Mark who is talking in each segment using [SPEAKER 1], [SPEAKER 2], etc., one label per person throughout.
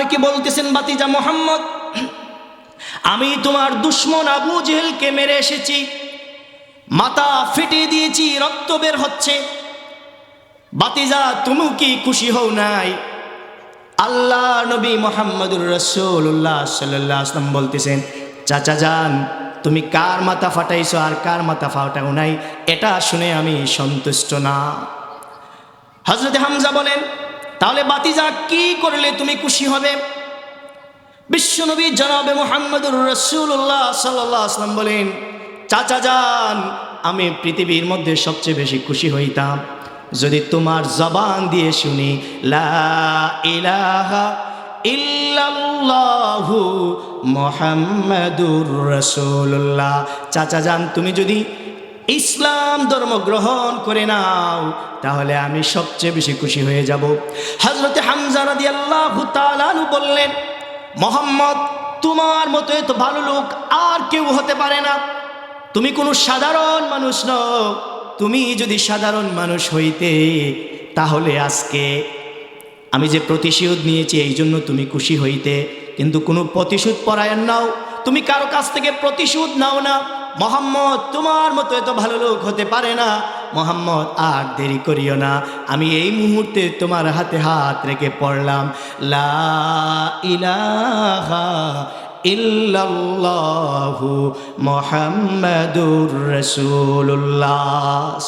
[SPEAKER 1] রেখে বলতেছেন, বাতিজা মুহাম্মদ, আমি তোমার দুশমন আবু জেহেলকে মেরে এসেছি, মাথা ফেটে দিয়েছি, রক্ত বের হচ্ছে। বাতিজা, তুমি কি খুশি হও নাই? আল্লাহ নবী মুহাম্মদুর রাসূলুল্লাহ সাল্লাল্লাহু আলাইহি ওয়াসাল্লাম বলতেছেন, চাচা যান, তুমি কার মাথা ফাটাইছো আর কার মাথা ফাটাও নাই, এটা শুনে আমি সন্তুষ্ট না। হযরত হামজা বলেন, তাহলে বাতিজা কি করলে তুমি খুশি হবে? বিশ্বনবী জনাবে মুহাম্মদুর রাসূলুল্লাহ সাল্লাল্লাহু আলাইহি ওয়াসাল্লাম বলেন, চাচা যান, আমি পৃথিবীর মধ্যে সবচেয়ে বেশি খুশি হইতাম যদি তোমার জবান দিয়ে শুনি লা ইলাহা ইল্লাল্লাহু মুহাম্মাদুর রাসূলুল্লাহ। চাচা যান, তুমি যদি ইসলাম ধর্ম গ্রহণ করে নাও তাহলে আমি সবচেয়ে বেশি খুশি হয়ে যাব। হযরত হামজা রাদিয়াল্লাহু তাআলা আনহু বললেন, মুহাম্মদ, তোমার মতো এত ভালো লোক আর কেউ হতে পারে না। তুমি কোনো সাধারণ মানুষ নও। তুমি যদি সাধারণ মানুষ হইতে তাহলে আজকে আমি যে প্রতিশোধ নিয়েছি এই জন্য তুমি খুশি হইতে, কিন্তু কোনো প্রতিশোধ পরায়ণ নাও, তুমি কারো কাছ থেকে প্রতিশোধ নাও না। মুহাম্মদ, তোমার মতো এত ভালো লোক হতে পারে না। মুহাম্মদ, আর দেরি করিও না, আমি এই মুহূর্তে তোমার হাতে হাত রেখে পড়লাম লা ইলাহা ইল্লাল্লাহু মুহাম্মাদুর রাসূলুল্লাহ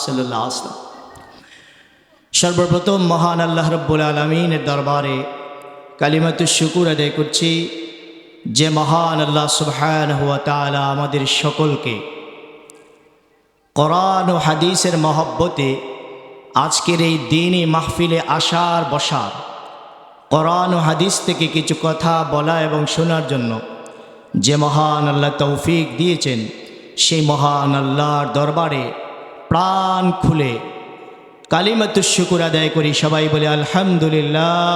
[SPEAKER 1] সাল্লাল্লাহু আলাইহি ওয়াসাল্লাম। সর্বপ্রথম মহান আল্লাহ রাব্বুল আলামিনের দরবারে কালিমাতুশ শুকর আদায় করছি, যে মহান আল্লাহ সুবহানাহু ওয়া তাআলা আমাদের সকলকে কোরআন ও হাদিসের মহব্বতে আজকের এই দ্বীনি মাহফিলে আসার বসার, কোরআন ও হাদিস থেকে কিছু কথা বলা এবং শোনার জন্য যে মহান আল্লাহ তৌফিক দিয়েছেন, সেই মহান আল্লাহর দরবারে প্রাণ খুলে কালিমাতুশ শুকর আদায় করি। সবাই বলে আলহামদুলিল্লাহ।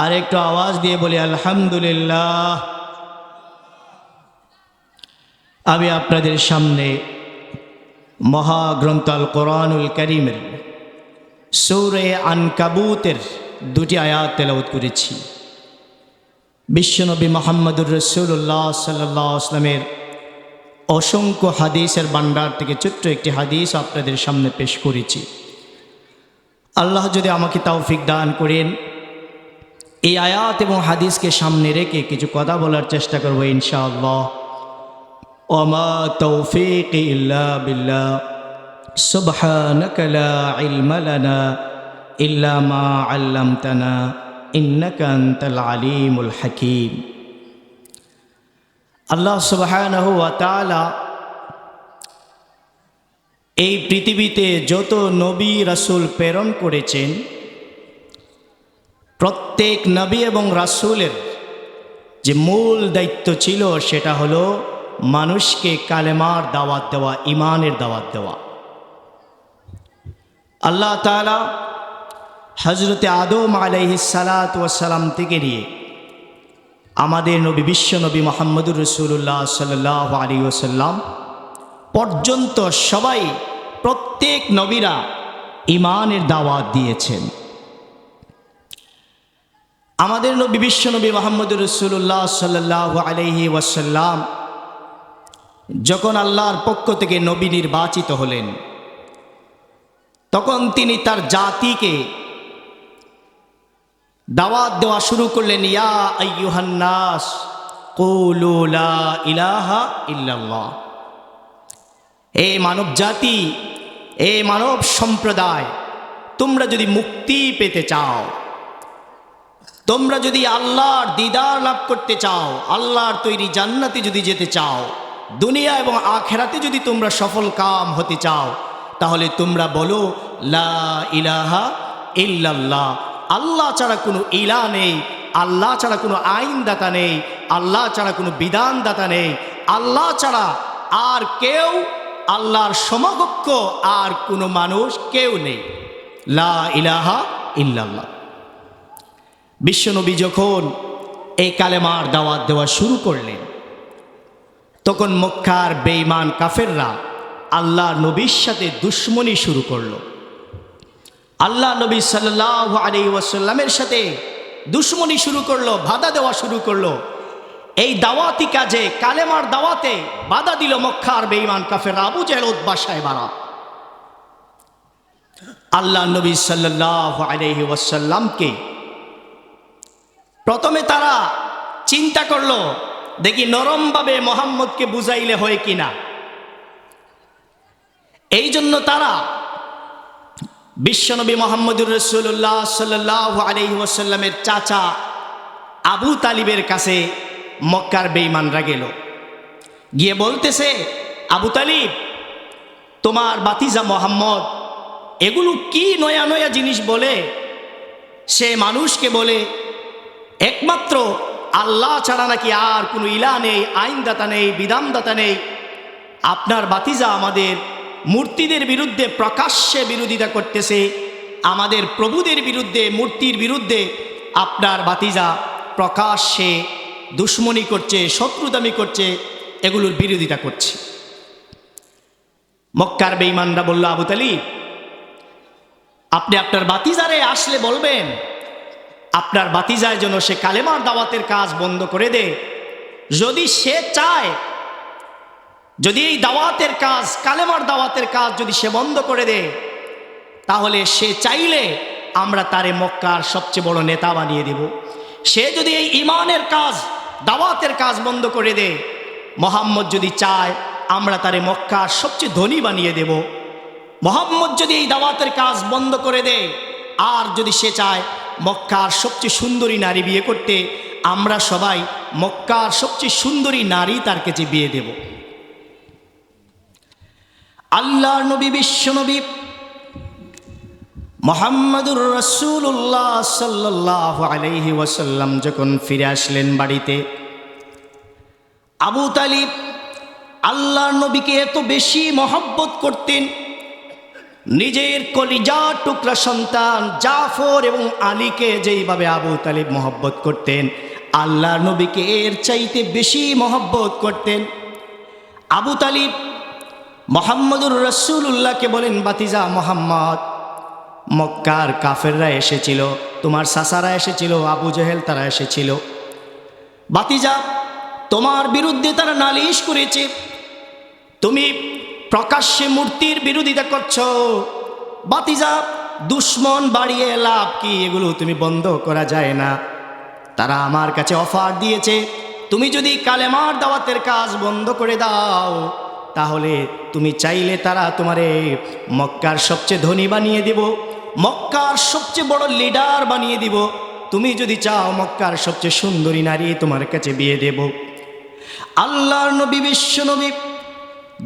[SPEAKER 1] আর একটু আওয়াজ দিয়ে বলি আলহামদুলিল্লাহ। আমি আপনাদের সামনে মহাগ্রন্থ আল কোরআনুল কারীমের সূরা আনকাবুতের দুটি আয়াত তেলাওয়াত করেছি। বিশ্বনবী মুহাম্মদুর রাসূলুল্লাহ সাল্লাল্লাহু আলাইহি ওয়াসাল্লামের অসংখ্য হাদিসের ভান্ডার থেকে ছোট্ট একটি হাদিস আপনাদের সামনে পেশ করেছি। আল্লাহ যদি আমাকে তৌফিক দান করেন, এই আয়াত এবং হাদিসকে সামনে রেখে কিছু কথা বলার চেষ্টা করব ইনশাআল্লাহ। ওমা তৌফিক ইল্লা বিল্লাহ, সুবহানাকা লা ইলমা লানা ইল্লা মা আল্লামতানা ইন্নাকা আনতাল আলিমুল হাকীম। আল্লাহ সুবহানাহু ওয়া তাআলা এই পৃথিবীতে যত নবী রাসূল প্রেরণ করেছেন, প্রত্যেক নবী এবং রাসূলের যে মূল দায়িত্ব ছিল সেটা হলো মানুষকে কালেমার দাওয়াত দেওয়া, ঈমানের দাওয়াত দেওয়া। আল্লাহ তাআলা হযরতে আদম আলাইহিস সালাতু ওয়াস সালাম থেকে নিয়ে আমাদের নবী বিশ্বনবী মুহাম্মদুর রাসূলুল্লাহ সাল্লাল্লাহু আলাইহি ওয়াসাল্লাম পর্যন্ত সবাই, প্রত্যেক নবীরা ঈমানের দাওয়াত দিয়েছেন। আমাদের নবী বিশ্বনবী মুহাম্মদুর রাসূলুল্লাহ সাল্লাল্লাহু আলাইহি ওয়াসাল্লাম যখন আল্লাহর পক্ষ থেকে নবী নির্বাচিত হলেন, তখন তিনি তার জাতিকে দাওয়াত দেওয়া শুরু করলেন, ইয়া আইয়ুহান নাস কুলু লা ইলাহা ইল্লাল্লাহ। এ মানব জাতি, এ মানব সম্প্রদায়, তোমরা যদি মুক্তি পেতে চাও, তোমরা যদি আল্লাহর দিদার লাভ করতে চাও, আল্লাহর তৈরি জান্নাতে যদি যেতে চাও, দুনিয়া এবং আখিরাতে যদি তোমরা সফল কাম হতে চাও, তাহলে তোমরা বলো লা ইলাহা ইল্লাল্লাহ। আল্লাহ ছাড়া কোনো ইলাহ নেই, আল্লাহ ছাড়া কোনো আইনদাতা নেই, আল্লাহ ছাড়া কোনো বিধানদাতা নেই, আল্লাহ ছাড়া আর কেউ, আল্লাহর সমকক্ষ আর কোনো মানুষ কেউ নেই। লা ইলাহা ইল্লাল্লাহ। বিশ্বনবী যখন এই কালেমার দাওয়াত দেওয়া শুরু করলেন, তখন মক্কার বেঈমান কাফেররা আল্লাহ নবীর সাথে দুশমনি শুরু করলো। আল্লাহ নবী সাল্লাল্লাহু আলাইহি ওয়াসাল্লামের সাথে দুশ্মনী শুরু করলো, বাধা দেওয়া শুরু করলো। এই দাওয়াতি কাজে, কালেমার দাওয়াতে বাধা দিল মক্কার বেঈমান কাফেররা, আবু জেহেল, উতবা, সাইবারা। আল্লাহ নবী সাল্লাল্লাহু আলাইহি ওয়াসাল্লামকে প্রথমে তারা চিন্তা করলো, দেখি নরমভাবে মুহাম্মদকে বুঝাইলে হয় কিনা। এই জন্য তারা বিশ্বনবী মুহাম্মদুর রাসূলুল্লাহ সাল্লাল্লাহু আলাইহি ওয়াসাল্লামের চাচা আবু তালিবের কাছে মক্কার বেঈমানরা গেল, গিয়ে বলতেছে, আবু তালিব, তোমার ভাতিজা মুহাম্মদ এগুলো কি নয়া নয়া জিনিস বলে। সে মানুষকে বলে একমাত্র আল্লাহ ছাড়া নাকি আর কোনো ইলা নেই, আইনদাতা নেই, বিধানদাতা নেই। আপনার ভাতিজা আমাদের মূর্তিদের বিরুদ্ধে প্রকাশ্যে বিরোধিতা করতেছে, আমাদের প্রভুদের বিরুদ্ধে, মূর্তির বিরুদ্ধে আপনার ভাতিজা প্রকাশ্যে দুশ্মনী করছে, শত্রুতামি করছে, এগুলোর বিরোধিতা করছে। মক্কার বেঈমানরা বলল, আবু তালিব, আপনি আপনার ভাতিজারে আসলে বলবেন আপনার ভাতিজার জন্য সে কালেমার দাওয়াতের কাজ বন্ধ করে দে। যদি সে চায়, যদি এই দাওয়াতের কাজ, কালেমার দাওয়াতের কাজ যদি সে বন্ধ করে দে, তাহলে সে চাইলে আমরা তারে মক্কার সবচেয়ে বড় নেতা বানিয়ে দেব। সে যদি এই ইমানের কাজ, দাওয়াতের কাজ বন্ধ করে দে, মুহাম্মদ যদি চায় আমরা তারে মক্কার সবচেয়ে ধনী বানিয়ে দেব। মুহাম্মদ যদি এই দাওয়াতের কাজ বন্ধ করে দে, আর যদি সে চায় মক্কার সবচেয়ে সুন্দরী নারী বিয়ে করতে, আমরা সবাই মক্কার সবচেয়ে সুন্দরী নারী তার কাছে বিয়ে দেব। আল্লাহর নবী, বিশ্ব নবী মুহাম্মদুর রাসূলুল্লাহ সাল্লাল্লাহু আলাইহি ওয়াসাল্লাম যখন ফিরে আসলেন বাড়িতে, আবু তালিব আল্লাহর নবীকে এত বেশি মহব্বত করতেন, নিজের কলিজার টুকরা সন্তান জাফর এবং আলীকে যেইভাবে আবু তালিব মহব্বত করতেন, আল্লাহর নবীকে এর চাইতে বেশি মহব্বত করতেন। আবু তালিব মুহাম্মদুর রাসূলুল্লাহকে বলেন, ভাতিজা মুহাম্মদ, মক্কার কাফেররা এসেছিল, তোমার চাচারা এসেছিল, আবু জেহেল তারা এসেছিল। ভাতিজা, তোমার বিরুদ্ধে তারা নালিশ করেছে, তুমি প্রকাশ্যে মূর্তির বিরোধিতা করছো। ভাতিজা, দুশ্মন বাড়িয়ে লাভ কি? এগুলো তুমি বন্ধ করা যায় না। তারা আমার কাছে অফার দিয়েছে, তুমি যদি কালেমার দাওয়াতের কাজ বন্ধ করে দাও, তাহলে তুমি চাইলে তারা তোমারে মক্কার সবচেয়ে ধনী বানিয়ে দিব, মক্কার সবচেয়ে বড় লিডার বানিয়ে দিব। তুমি যদি চাও মক্কার সবচেয়ে সুন্দরী নারী তোমার কাছে বিয়ে দেব। আল্লাহর নবী, বিশ্ব নবী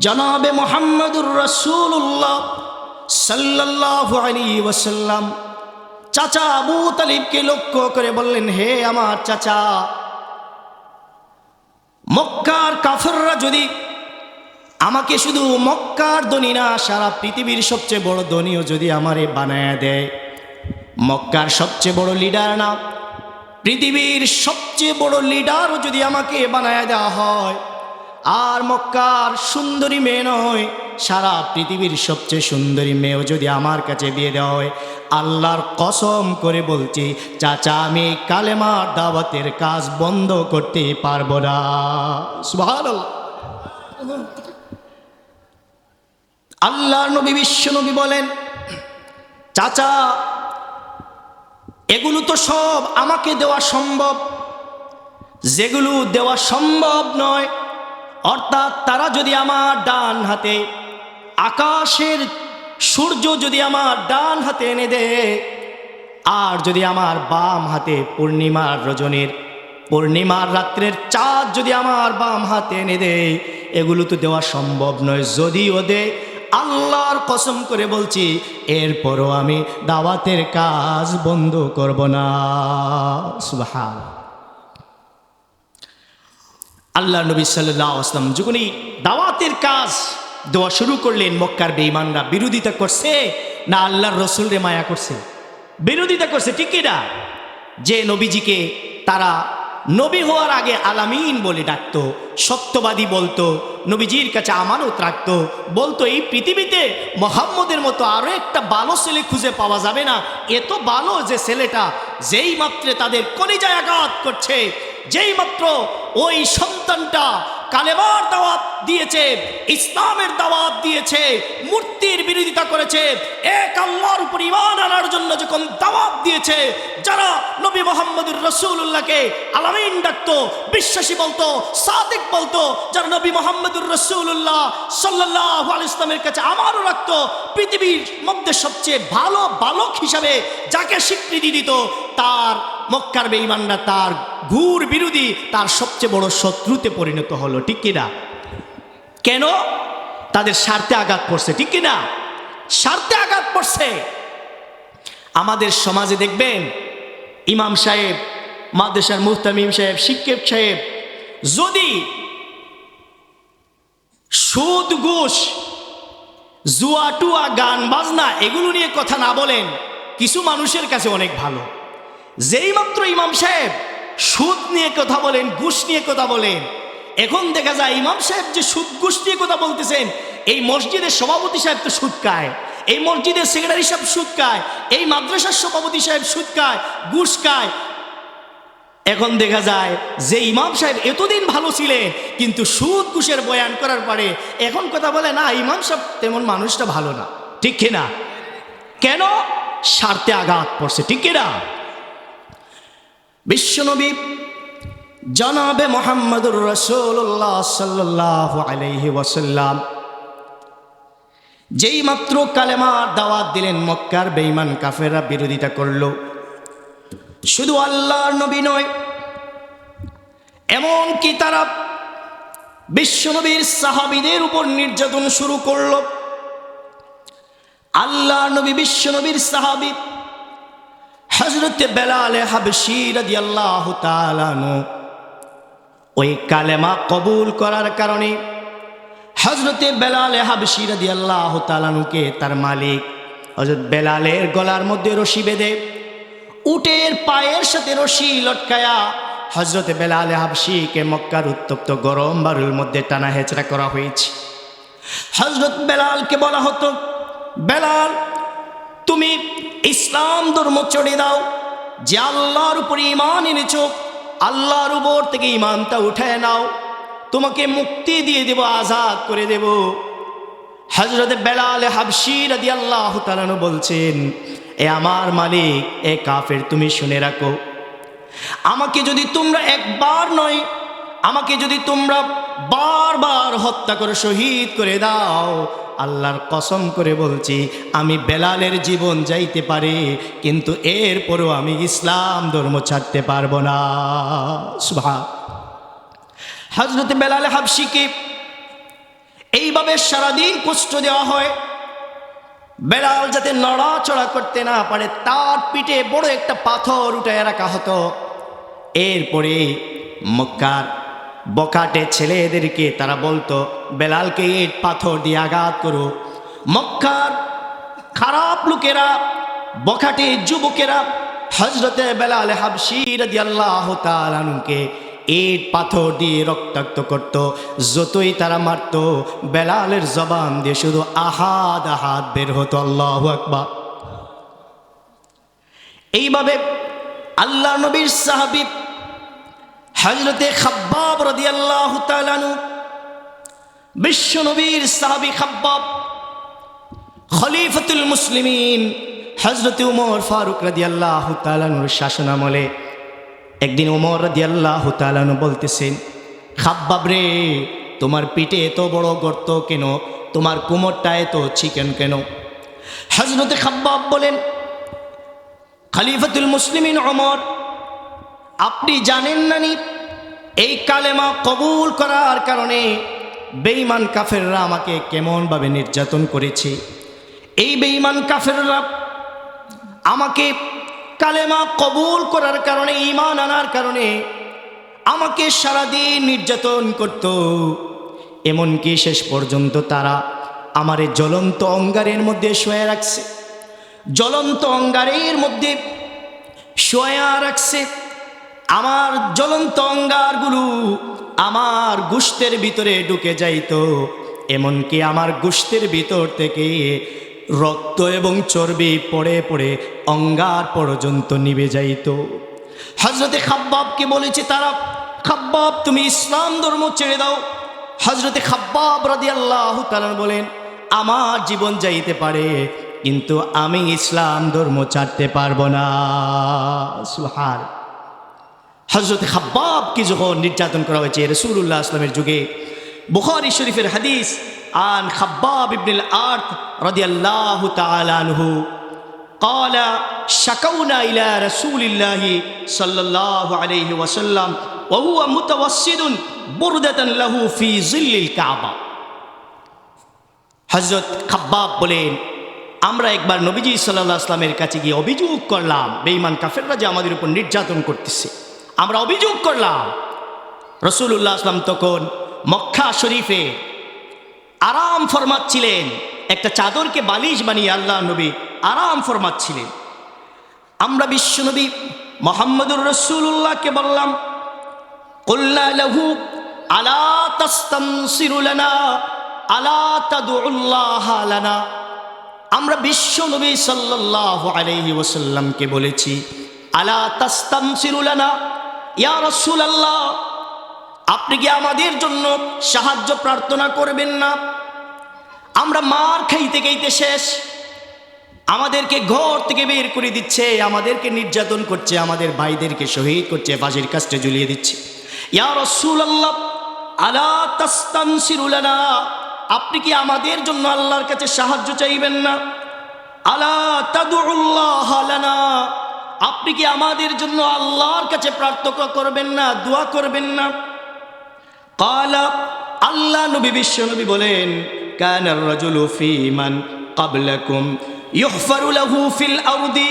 [SPEAKER 1] জনাবে মুহাম্মদুর রাসূলুল্লাহ সাল্লাল্লাহু আলাইহি ওয়াসাল্লাম চাচা আবু তালিবকে লক্ষ্য করে বললেন, হে আমার চাচা, মক্কার কাফেররা যদি আমাকে শুধু মক্কার ধনী না, সারা পৃথিবীর সবচেয়ে বড় ধনীও যদি আমারে বানায়া দেয়, মক্কার সবচেয়ে বড় লিডার না, পৃথিবীর সবচেয়ে বড় লিডারও যদি আমাকে বানায়া দেওয়া হয়, আর মক্কার সুন্দরী মেয়ে নয়, সারা পৃথিবীর সবচেয়ে সুন্দরী মেয়েও যদি আমার কাছে বিয়ে দেওয়া হয়, আল্লাহর কসম করে বলছি চাচা, আমি কালেমার দাওয়াতের কাজ বন্ধ করতে পারবো না। সুবহানাল্লাহ। আল্লাহর নবী, বিশ্ব নবী বলেন, চাচা, এগুলো তো সব আমাকে দেওয়া সম্ভব, যেগুলো দেওয়া সম্ভব নয়, অর্থাৎ তারা যদি আমার ডান হাতে আকাশের সূর্য যদি আমার ডান হাতে এনে দেয়, আর যদি আমার বাম হাতে পূর্ণিমার রজনীর, পূর্ণিমার রাত্রের চাঁদ যদি আমার বাম হাতে এনে দেয়, এগুলো তো দেওয়া সম্ভব নয়। যদিও দেয়, আল্লাহর কসম করে বলছি, এরপরও আমি দাওয়াতের কাজ বন্ধ করব না। সুবহানাল্লাহ। আল্লাহ নবী সাল্লাল্লাহু আলাইহি ওয়াসাল্লাম যখনই দাওয়াতের কাজ দেওয়া শুরু করলেন, মক্কার বেঈমানরা বিরোধিতা করছে না আল্লাহর রসুলরে মায়া করছে? বিরোধিতা করছে, ঠিক কিনা? যে নবীজিকে তারা নবী হওয়ার আগে আলামিন বলে ডাকতো, সত্যবাদী বলতো, নবীজির কাছে আমানত রাখতো, বলতো এই পৃথিবীতে মুহাম্মদের মতো আরো একটা ভালো ছেলে খুঁজে পাওয়া যাবে না। এত ভালো যে ছেলেটা যেই মাত্রে তাদের কলিজায় আঘাত করছে, যেই মাত্র ওই সন্তানটা কালেমার দাওয়াত দিয়েছে, ইসলামের দাওয়াত দিয়েছে, মূর্তির বিরোধিতা করেছে, এক আল্লাহর উপর ঈমান আনার জন্য যখন দাওয়াত দিয়েছে, যারা নবী মুহাম্মদুর রাসূলুল্লাহকে আলামিন ডাকতো, বিশ্বাসী বলতো, সাদিক বলতো, যারা নবী মুহাম্মদুর রাসূলুল্লাহ সাল্লাল্লাহু আলাইহি ওয়াসাল্লামের কাছে আমারও রাখতো, পৃথিবীর মধ্যে সবচেয়ে ভালো বালক হিসাবে যাকে স্বীকৃতি দিত, তার মক্কার বেঈমানরা তার ঘুর বিরোধী, তার সবচেয়ে বড় শত্রুতে পরিণত হলো। ঠিক কিনা? কেন? তাদের স্বার্থে আঘাত পড়ছে। ঠিক কিনা? স্বার্থে আঘাত পড়ছে। আমাদের সমাজে দেখবেন ইমাম সাহেব, মাদ্রাসার মুহতামিম সাহেব, শিক্ষক সাহেব যদি সুদ, ঘুষ, জুয়া টুয়া, গান বাজনা এগুলো নিয়ে কথা না বলেন, কিছু মানুষের কাছে অনেক ভালো। যেই মাত্র ইমাম সাহেব সুদ নিয়ে কথা বলেন, ঘুষ নিয়ে কথা বলেন, এখন দেখা যায় ইমাম সাহেব যে সুদ ঘুষ নিয়ে কথা বলতেছেন, এই মসজিদের সভাপতি সাহেব তো সুদ খায়, এই মসজিদের সেক্রেটারি সাহেব সুদ খায়, এই মাদ্রাসার সভাপতি সাহেব সুদ খায়, ঘুষ খায়। এখন দেখা যায় যে ইমাম সাহেব এতদিন ভালো ছিলেন, কিন্তু সুদ ঘুষের বয়ান করার পরে এখন কথা বলে না, ইমাম সাহেব তেমন মানুষটা ভালো না। ঠিক কিনা? কেন? স্বার্থে আঘাত পড়ছে। ঠিক কিনা? বিশ্বনবী জনাবে মুহাম্মদুর রাসূলুল্লাহ সাল্লাল্লাহু আলাইহি ওয়াসাল্লাম যেই মাত্র কালেমার দাওয়াত দিলেন, মক্কার বেঈমান কাফেররা বিরোধিতা করলো। শুধু আল্লাহর নবী নয়, এমনকি তারা বিশ্বনবীর সাহাবীদের উপর নির্যাতন শুরু করলো। আল্লাহর নবী বিশ্বনবীর সাহাবী হযরত বেলাল হাবশী রাদিয়াল্লাহু তাআলা আনহু ওই কালেমা কবুল করার কারণে হযরত বেলাল হাবশী রাদিয়াল্লাহু তাআলা আনহুকে তার মালিক হযরত বেলালের গলার মধ্যে রশি বেঁধে উটের পায়ের সাথে রশি লটকায়া হযরত বেলাল হাবশীকে মক্কার উত্তপ্ত গরম বালুর মধ্যে টানা হেঁচড়া করা হয়েছে। হযরত বেলালকে বলা হতো, বেলাল তুমি ইসলাম ধর্ম ছেড়ে দাও, যে আল্লাহর উপর ঈমান এনেছো, আল্লাহর উপর থেকে ঈমানটা উঠায় নাও, তোমাকে মুক্তি দিয়ে দেব, আজাদ করে দেব। হযরত বেলাল হাবশী রাদিয়াল্লাহু তাআলা আনহু বলছেন, এ আমার মালিক, এ কাফের, তুমি শুনে রাখো, আমাকে যদি তোমরা একবার নয়, আমাকে যদি তোমরা বারবার হত্যা করে শহীদ করে দাও, আল্লাহর কসম করে বলছি আমি বেলালের জীবন যাইতে পারে, কিন্তু এরপরও আমি ইসলাম ধর্ম ছাড়তে পারবো না। সুবহান। হযরত বেলাল হাবশীকে এইভাবে সারাদিন কষ্ট দেওয়া হয়। বেলাল যাতে নড়াচড়া করতে না পারে, তার পিঠে বড় একটা পাথর উঠায় রাখা হতো। এরপরে মক্কার বকাটে ছেলেদেরকে তারা বলতো, বেলালকে ইট পাথর দিয়ে আঘাত করো। মক্কার খারাপ লোকেরা, বকাটে যুবকেরা হযরতে বেলাল হাবশী রাদিয়াল্লাহু তাআলা আনহুকে ইট পাথর দিয়ে রক্তাক্ত করত। যতই তারা মারত, বেলালের জবান দিয়ে শুধু আহাদ আহাদ বের হতো। আল্লাহু আকবার। এইভাবে আল্লাহ নবীর সাহাবী হযরতে খাব্বাব রাদিয়াল্লাহু তাআলা আনহু, বিশ্ব নবীর সাহাবী খাব্বাব, খলিফাতুল মুসলিমিন হযরতে ওমর ফারুক রাদিয়াল্লাহু তাআলা আনহুর শাসনামলে একদিন ওমর রাদিয়াল্লাহু তাআলা আনহু বলতেছেন, খাব্বাব রে, তোমার পিঠে এত বড় গর্ত কেন? তোমার কোমরটা এত চিকেন কেন? হযরতে খাব্বাব বলেন, খলিফাতুল মুসলিমিন ওমর, আপনি জানেন না নি এই কালেমা কবুল করার কারণে বেঈমান কাফেররা আমাকে কেমনভাবে নির্যাতন করেছে? এই বেঈমান কাফেররা আমাকে কালেমা কবুল করার কারণে, ঈমান আনার কারণে আমাকে সারাদিন নির্যাতন করত। এমনকি শেষ পর্যন্ত তারা আমারে জ্বলন্ত অঙ্গারের মধ্যে শোয়া রাখছে, জ্বলন্ত অঙ্গারের মধ্যে শোয়া রাখছে। আমার জ্বলন্ত অঙ্গারগুলো আমার গোশতের ভিতরে ঢুকে যাইতো, এমনকি আমার গোশতের ভিতর থেকে রক্ত এবং চর্বি পড়ে পড়ে অঙ্গার পর্যন্ত নিভে যাইতো। হযরতে খাব্বাবকে বলেছে তারা, খাব্বাব তুমি ইসলাম ধর্ম ছেড়ে দাও। হযরতে খাব্বাব রাদিয়াল্লাহু তাআলা বলেন, আমার জীবন যাইতে পারে কিন্তু আমি ইসলাম ধর্ম ছাড়তে পারবো না। সুবহান। হযরতে খাব্বাবকে যখন নির্যাতন করা হয়েছে রাসূলুল্লাহ সাল্লাল্লাহু আলাইহি ওয়াসাল্লামের যুগে, বুখারী শরীফের হাদিস আন খাব্বাব ইবনুল আরত রাদিয়াল্লাহু তাআলা আনহু قال شكونا إلى رسول الله صلى الله عليه وسلم وهو متوسد بردة له في ظل الكعبة। হযরত খাব্বাব বলেন, আমরা একবার নবীজি সাল্লাল্লাহু আলাইহি ওয়াসাল্লামের কাছে গিয়ে অভিযোগ করলাম বেঈমান কাফেররা যে আমাদের উপর নির্যাতন করতেছে। আমরা অভিযোগ করলাম। রাসূলুল্লাহ সাল্লাল্লাহু আলাইহি ওয়াসাল্লাম তখন মক্কা শরীফে আরাম ফরমাচ্ছিলেন, একটা চাদরকে বালিশ বানিয়ে আল্লাহ নবী আরাম ফরমাচ্ছিলেন। আমরা বিশ্বনবী মুহাম্মদুর রাসূলুল্লাহকে বললাম, কুলনা লাহু আলা তাস্তানসিরু লানা আলা তাদউল্লাহ লানা। আমরা বিশ্বনবী সাল্লাল্লাহু আলাইহি ওয়াসাল্লামকে বলেছি, আলা তাস্তানসিরু লানা, ইয়া রাসূলুল্লাহ আপনি কি আমাদের জন্য সাহায্য প্রার্থনা করবেন না? আমরা মার খাইতে খাইতে শেষ, আমাদেরকে ঘর থেকে বের করে দিচ্ছে, আমাদেরকে নির্যাতন করছে, আমাদের ভাইদেরকে শহীদ করছে, ফাঁসির কাস্টে ঝুলিয়ে দিচ্ছে। ইয়া রাসূলুল্লাহ আলা তাস্তানসিরু লানা, আপনি কি আমাদের জন্য আল্লাহর কাছে সাহায্য চাইবেন না? আলা তাদউল্লাহ লানা, আপনি কি আমাদের জন্য আল্লাহর কাছে প্রার্থনা করবেন না, দোয়া করবেন না? কালা, আল্লাহ নবী বিশ্বনবী বলেন, কানার রাজুলু ফী মান ক্বাবলাকুম ইউহফারু লাহু ফিল আরদি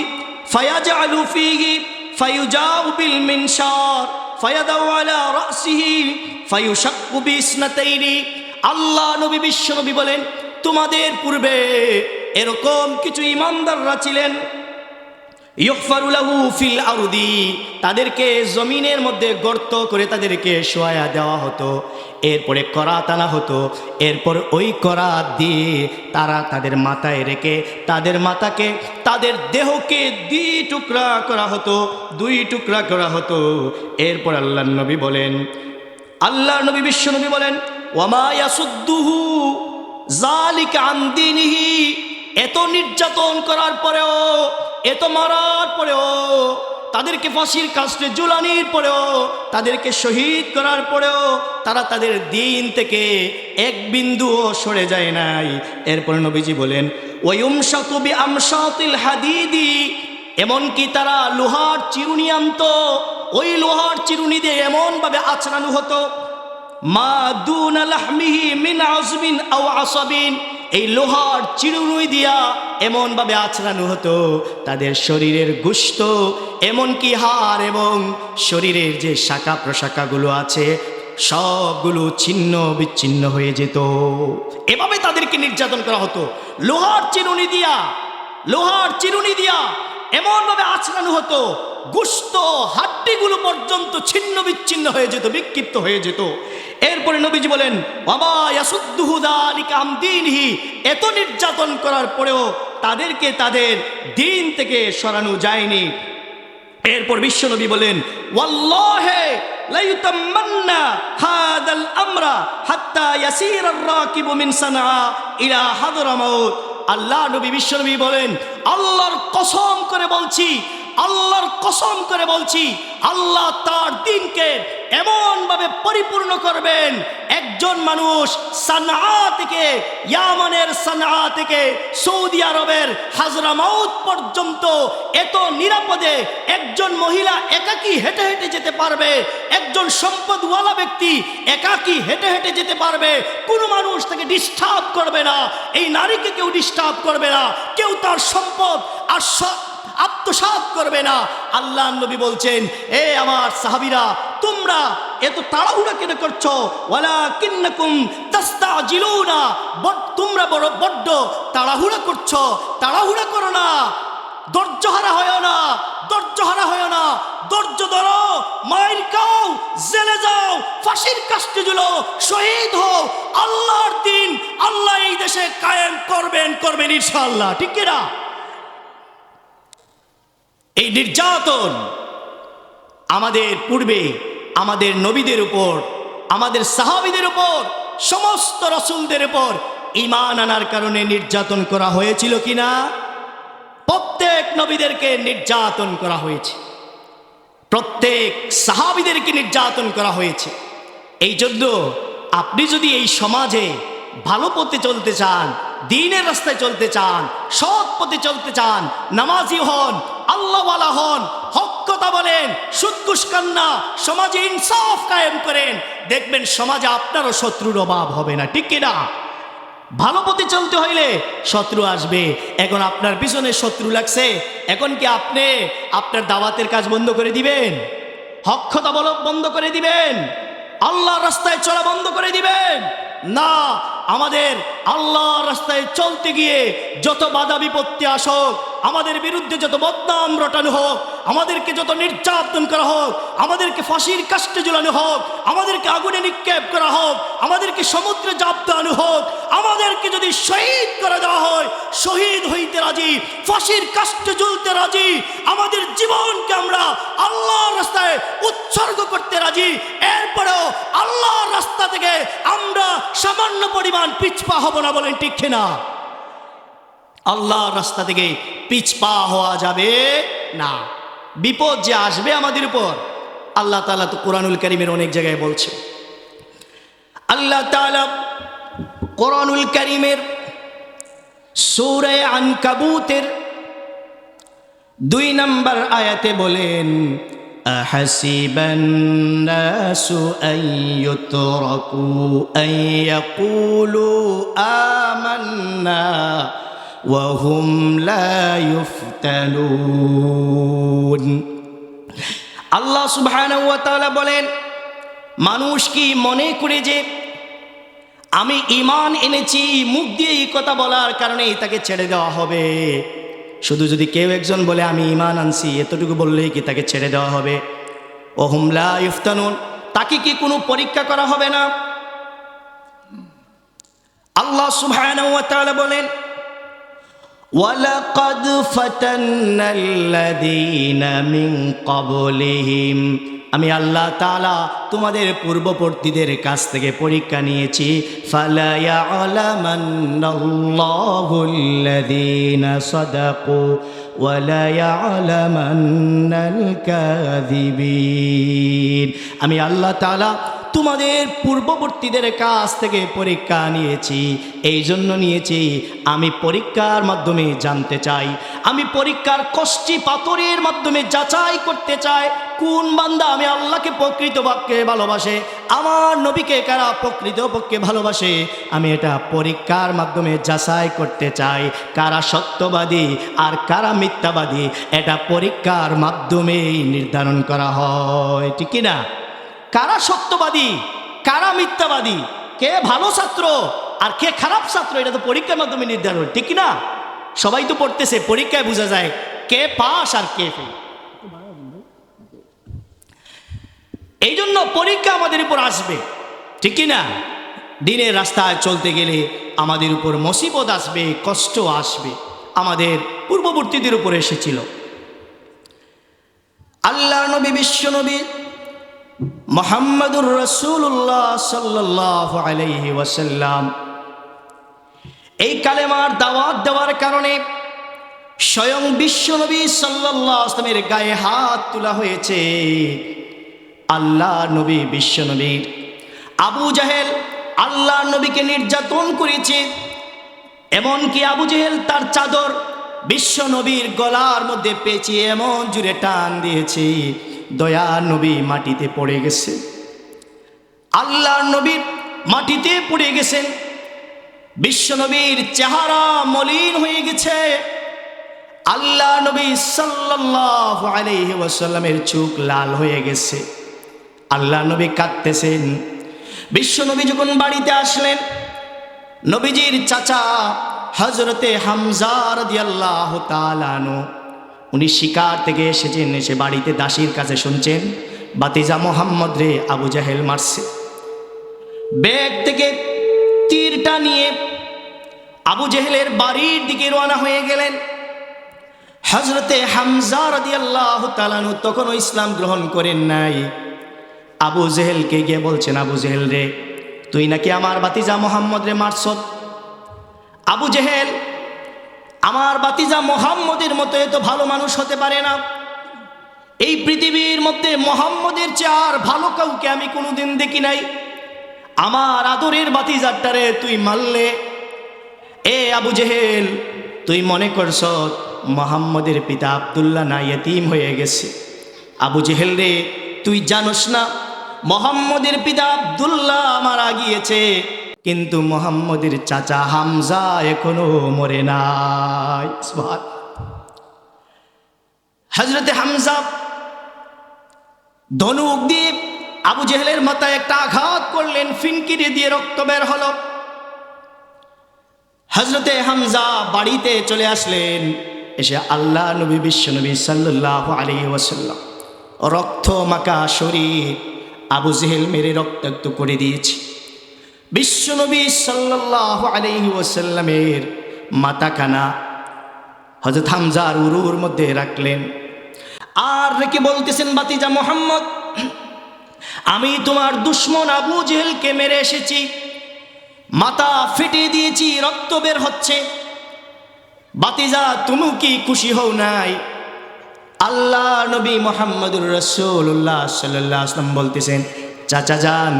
[SPEAKER 1] ফায়াজআলু ফীহি ফায়ুজাউ বিল মিনশার ফায়াদাউ আলা রাসিহি ফায়ুশাক্কু বিসনাতাইনি। আল্লাহ নবী বিশ্বনবী বলেন, তোমাদের পূর্বে এরকম কিছু ঈমানদাররা ছিলেন, ইউহফারু লাহু ফিল আরদি, তাদেরকে জমিনের মধ্যে গর্ত করে তাদেরকে শোয়া দেওয়া হতো, এরপরে করাত আনা হতো, এরপর ওই করাত দিয়ে তারা তাদের মাথায় রেখে তাদের মাথাকে, তাদের দেহকে দুই টুকরা করা হতো। এরপর আল্লাহর নবী বলেন, আল্লাহর নবী বিশ্বনবী বলেন, ওয়ামা ইয়াসুদ্দুহু যালিকা আন দীনিহি, এত নির্যাতন করার পরেও, এত মারার পরেও, তাদেরকে ফাঁসির কাস্টে ঝুলানির পরেও, তাদেরকে শহীদ করার পরেও তারা তাদের দিন থেকে এক বিন্দুও সরে যায় নাই। এরপর নবীজি বলেন, ওয়ায়ুমশাতু বিআমশাতিল হাদিদি, এমনকি তারা লোহার চিরুনি আনতো, ওই লোহার চিরুনি দিয়ে এমনভাবে আঁচড়ানো হতো, মা দুনা লাহমিহি মিন আযবিন আও আসাবিন, এই লোহার চিরুনি দিয়া এমনভাবে আঁচড়ানো হতো তাদের শরীরের গোশত, এমনকি হাড় এবং শরীরের যে শাখা প্রশাখাগুলো আছে সবগুলো ছিন্ন বিচ্ছিন্ন হয়ে যেত। এভাবে তাদেরকে নির্যাতন করা হতো। লোহার চিরুনি দিয়া এমনভাবে আঁচড়ানো হতো, গোশত হাড্ডিগুলো পর্যন্ত ছিন্ন বিচ্ছিন্ন হয়ে যেত, বিক্ষিপ্ত হয়ে যেত। এরপরে নবীজি বলেন, ওয়ামা ইয়াসুদ্দুহু যালিকা আন দীনিহি, এত নির্যাতন করার পরেও তাদেরকে তাদের দিন থেকে সরানো যায়নি। এরপর বিশ্বনবী বলেন, ওয়াল্লাহি লা ইউতাম্মান্না হাদাল আমরা হাত্তা ইয়াসিরা আর-রাকিবু মিন সানআ ইলা হাদরামাউত। আল্লাহ নবী বিশ্বনবী বলেন, আল্লাহর কসম করে বলছি, আল্লাহ তার দিনকে এমনভাবে পরিপূর্ণ করবেন, একজন মানুষ সানআ থেকে, ইয়ামানের সানআ থেকে সৌদি আরবের হাজরামাউত পর্যন্ত এত নিরাপদে একজন মহিলা একাকী হেঁটে হেঁটে যেতে পারবে, একজন সম্পদওয়ালা ব্যক্তি একাকী হেঁটে হেঁটে যেতে পারবে, কোনো মানুষ তাকে ডিস্টার্ব করবে না, এই নারীকে কেউ ডিস্টার্ব করবে না, কেউ তার সম্পদ আর আত্মসাৎ করবে না। আল্লাহ নবী বলছেন, এ আমার সাহাবীরা, তোমরা এত তাড়াহুড়া কেন করছো? ওয়ালাকিন্নাকুম তাস্তাজিলুনা, তোমরা বড্ড তাড়াহুড়া করছো। তাড়াহুড়া করো না, ধৈর্যহারা হয় না, ধৈর্য ধরো, মা ফাঁসির কাস্টে ঝুলো, শহীদ হও। আল্লাহর দিন আল্লাহ এই দেশে কায়েম করবেন ইনশাআল্লাহ, ঠিক কিনা? এই নির্যাতন আমাদের পূর্বে আমাদের নবীদের উপর, আমাদের সাহাবীদের উপর, সমস্ত রাসূলদের উপর ঈমান আনার কারণে নির্যাতন করা হয়েছিল কিনা? প্রত্যেক নবীদেরকে নির্যাতন করা হয়েছে, প্রত্যেক সাহাবীদেরকে নির্যাতন করা হয়েছে। এই জন্য আপনি যদি এই সমাজে ভালো পথে চলতে চান, দ্বীনের রাস্তায় চলতে চান, সৎ পথে চলতে চান, নামাজি হন, আল্লাহওয়ালা হন, হক কথা বলেন, সুদ ঘুষ খান না, সমাজে ইনসাফ কায়েম করেন, দেখবেন সমাজে আপনারও শত্রুর অভাব হবে না, ঠিক কিনা? ভালো পথে চলতে হইলে শত্রু আসবে। এখন আপনার পিছনে শত্রু লাগছে, এখন কি আপনি আপনার দাওয়াতের কাজ বন্ধ করে দিবেন? হক কথা বন্ধ করে দিবেন? আল্লাহর রাস্তায় চলা বন্ধ করে দিবেন? না, আমাদের আল্লাহর রাস্তায় চলতে গিয়ে যত বাধা বিপত্তি আসুক, আমাদের বিরুদ্ধে যত বদনাম রটানো হোক, আমাদেরকে যত নির্যাতন করা হোক, আমাদেরকে ফাঁসির কাস্টে ঝুলানো হোক, আমাদেরকে আগুনে নিক্ষেপ করা হোক, আমাদেরকে সমুদ্রে জাপ দেওয়ানো হোক, আমাদেরকে যদি শহীদ করে দেওয়া হয়, শহীদ হইতে রাজি, ফাঁসির কাস্টে ঝুলতে রাজি, আমাদের জীবনকে আমরা আল্লাহর রাস্তায় উৎসর্গ করতে রাজি। এরপরেও আল্লাহর রাস্তা থেকে আমরা সামান্য পরিমাণ পিছপা হব না, বলেন ঠিক কিনা? আল্লাহর রাস্তা থেকে পিছপা হওয়া যাবে না। বিপদ যে আসবে আমাদের উপর, আল্লাহ তাআলা তো কোরআনুল কারীমের অনেক জায়গায় বলছে। আল্লাহ তাআলা কোরআনুল কারীমের সূরা আনকাবুতের 2 নম্বর আয়াতে বলেন, আহাসিবান নাসু আন ইউতরাকু আন ইয়াকুলু আমান্না ওয়া হুম লা ইফতানুন। আল্লাহ সুবহানাহু ওয়া তাআলা বলেন, মানুষ কি মনে করে যে আমি ঈমান এনেছি, মুখ দিয়ে এই কথা বলার কারণে তাকে ছেড়ে দেওয়া হবে? শুধু যদি কেউ একজন বলে আমি ঈমান আনছি, এতটুকু বললেই কি তাকে ছেড়ে দেওয়া হবে? ওয়া হুম লা ইফতানুন, তাকে কি কোনো পরীক্ষা করা হবে না? আল্লাহ সুবহানাহু ওয়া তাআলা বলেন, ওয়ালাকাদ ফাতান্নাল্লাযীনা মিন ক্বাবলিহিম, আমি আল্লাহ তাআলা তোমাদের পূর্ববর্তীদের কাছ থেকে পরীক্ষা নিয়েছি। ফালা ইয়ালামান্নাল্লাহুল্লাযীনা সাদাকু ওয়া লা ইয়ালামান্নাল কাযিবিন, আমি আল্লাহ তাআলা তোমাদের পূর্ববর্তীদের কাছ থেকে পরীক্ষা নিয়েছি। এই জন্য নিয়েছি, আমি পরীক্ষার মাধ্যমে জানতে চাই, আমি পরীক্ষার কষ্টি পাথরের মাধ্যমে যাচাই করতে চাই কোন বান্দা আমি আল্লাহকে প্রকৃতপক্ষে ভালোবাসে, আমার নবীকে কারা প্রকৃতপক্ষে ভালোবাসে। আমি এটা পরীক্ষার মাধ্যমে যাচাই করতে চাই, কারা সত্যবাদী আর কারা মিথ্যাবাদী, এটা পরীক্ষার মাধ্যমেই নির্ধারণ করা হয়, ঠিক কিনা? কারা সত্যবাদী, কারা মিথ্যাবাদী, কে ভালো ছাত্র আর কে খারাপ ছাত্র, এটা তো পরীক্ষার মাধ্যমে নির্ধারণ, ঠিক না? সবাই তো পড়তেছে, পরীক্ষায় বোঝা যায় কে পাস আর কে ফেল। এই জন্য পরীক্ষা আমাদের উপর আসবে, ঠিক না? দিনের রাস্তায় চলতে গেলে আমাদের উপর মুসিবত আসবে, কষ্ট আসবে, আমাদের পূর্ববর্তীদের উপর এসেছিল। আল্লাহর নবী, বিশ্ব নবী মুহাম্মাদুর রাসূলুল্লাহ সাল্লাল্লাহু আলাইহি ওয়াসাল্লাম এই কালেমার দাওয়াত দেওয়ার কারণে স্বয়ং বিশ্বনবী সাল্লাল্লাহু আলাইহি ওয়াসাল্লামের গায়ে হাত তোলা হয়েছে। আল্লাহর নবী, বিশ্বনবীর আবু জাহেল আল্লাহর নবীকে নির্যাতন করেছে, এমনকি আবু জাহেল তার চাদর বিশ্বনবীর গলার মধ্যে পেঁচিয়ে এমন জুড়ে টান দিয়েছে, দয়ার নবী মাটিতে পড়ে গেছে। আল্লাহর নবী মাটিতে পড়ে গেছেন, বিশ্বনবীর চেহারা মলিন হয়ে গেছে। আল্লাহ নবী সাল্লাল্লাহু আলাইহি ওয়াসাল্লামের চোখ লাল হয়ে গেছে। আল্লাহ নবী কাঁদতেছেন। বিশ্বনবী যখন বাড়িতে আসলেন, নবীজির চাচা হযরতে হামজা রাদিয়াল্লাহু তাআলা আনহু, উনি শিকার থেকে এসেছেন, এসে বাড়িতে দাসীর কাছে শুনছেন বাতিজা মুহাম্মদ রে আবু জাহেল মারছে। ব্যাগ থেকে তীরটা নিয়ে আবু জেহেলের বাড়ির দিকে রওনা হয়ে গেলেন। হযরতে হামজা রাদিয়াল্লাহু তাআলা আনহু তখনও ইসলাম গ্রহণ করেন নাই। আবু জেহেলকে গিয়ে বলছেন, আবু জেহেল রে, তুই নাকি আমার বাতিজা মোহাম্মদ রে মারছত। আবু জেহেল, আমার বাতিজা মোহাম্মদের মতো এত ভালো মানুষ হতে পারে না। এই পৃথিবীর মধ্যে মোহাম্মদের চেয়ে আর ভালো কাউকে আমি কোনোদিন দেখি নাই। আমার আদরের বাতিজাটারে তুই মারলে। এ আবু জেহেল, তুই মনে করছ মোহাম্মদের পিতা আব্দুল্লাহ না ইয়েতিম হয়ে গেছে? আবু জেহেল রে, তুই জানোস না মোহাম্মদের পিতা আব্দুল্লাহ মারা গিয়েছে, কিন্তু মোহাম্মদের চাচা হামজা এখনো মরে নাই। হযরতে হামজা ধনুক দিয়ে আবু জেহেলের মাথায় একটা আঘাত করলেন, ফিনকিরি দিয়ে রক্ত বের হলো। হযরতে হামজা বাড়িতে চলে আসলেন। এসে আল্লাহ নবী বিশ্বনবী সাল্লাল্লাহু আলাইহি ওয়াসাল্লাম, রক্ত মাখা শরীর আবু জেহেল মেরে রক্তাক্ত করে দিয়েছে। বিশ্বনবী সাল্লাল্লাহু আলাইহি ওয়াসাল্লামের মাথাখানা হযরত হামজার উরুর মধ্যে রাখলেন। আর রেখে বলতেছেন, বাতিজা মোহাম্মদ, আমি তোমার দুশমন আবু জেহেলকে মেরে এসেছি, মাথা ফেটে দিয়েছি, রক্ত বের হচ্ছে। বাতিজা, তুমি কি খুশি হও নাই? আল্লাহ নবী মুহাম্মদুর রাসূলুল্লাহ সাল্লাল্লাহু আলাইহি ওয়াসাল্লাম বলতেছেন, চাচা যান,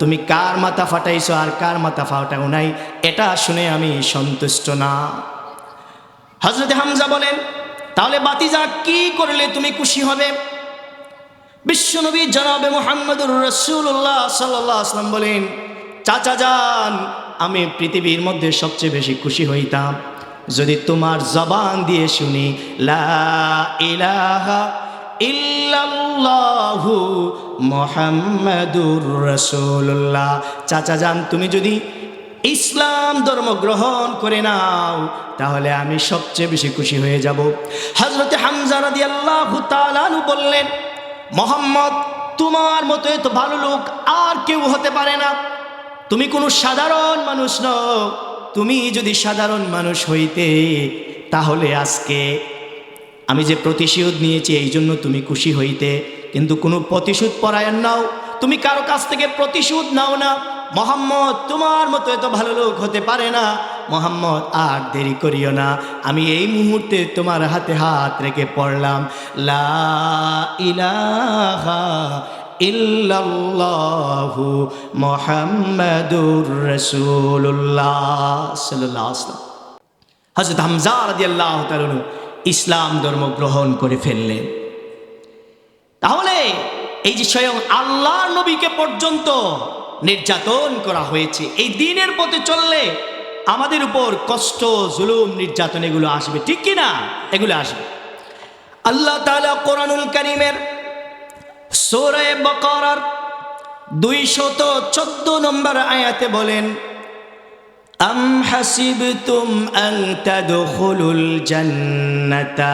[SPEAKER 1] তুমি কার মাথা ফাটাইছো আর কার মাথা ফাটাও নাই, এটা শুনে আমি সন্তুষ্ট না। হযরত হামজা বলেন, তাহলে বাতিজা কি করলে তুমি খুশি হবে? বিশ্বনবী জনাবে মুহাম্মদুর রাসূলুল্লাহ সাল্লাল্লাহু আলাইহি ওয়াসাল্লাম বলেন, চাচা যান, আমি পৃথিবীর মধ্যে সবচেয়ে বেশি খুশি হইতাম যদি তোমার জবান দিয়ে শুনি লা ইলাহা ইল্লাল্লাহু মুহাম্মাদুর রাসূলুল্লাহ। চাচা যান, তুমি যদি ইসলাম ধর্ম গ্রহণ করে নাও তাহলে আমি সবচেয়ে বেশি খুশি হয়ে যাব। হযরতে হামজা রাদিয়াল্লাহু তাআলা আনহু বললেন, মুহাম্মদ, তোমার মতো এত ভালো লোক আর কেউ হতে পারে না। তুমি কোনো সাধারণ মানুষ নও। তুমি যদি সাধারণ মানুষ হইতে তাহলে আজকে আমি যে প্রতিশোধ নিয়েছি এই জন্য তুমি খুশি হইতে, কিন্তু কোনো প্রতিশোধ পরায়ণ নাও, তুমি কারো কাছ থেকে প্রতিশোধ নাও না। মুহাম্মদ, তোমার মতো এত ভালো লোক হতে পারে না। মুহাম্মদ, আর দেরি করিও না, আমি এই মুহূর্তে তোমার হাতে হাত রেখে পড়লাম লা ইলাহা ইল্লাল্লাহু মুহাম্মাদুর রাসূলুল্লাহ সাল্লাল্লাহু আলাইহি ওয়াসাল্লাম। হযরত হামজা রাদিয়াল্লাহু তাআলা ইসলাম ধর্ম গ্রহণ করে ফেললেন। তাহলে এই যে স্বয়ং আল্লাহর নবীকে পর্যন্ত নির্যাতন করা হয়েছে, এই দ্বীনের পথে চললে আমাদের উপর কষ্ট, জুলুম, নির্যাতন এগুলো আসবে, ঠিক কি না? এগুলো আসবে। আল্লাহ তাআলা কোরআনুল কারীমের সূরা বাকারার 214 নম্বর আয়াতে বলেন, আম হাসিবতুম আন তাদখুলুল জান্নাতা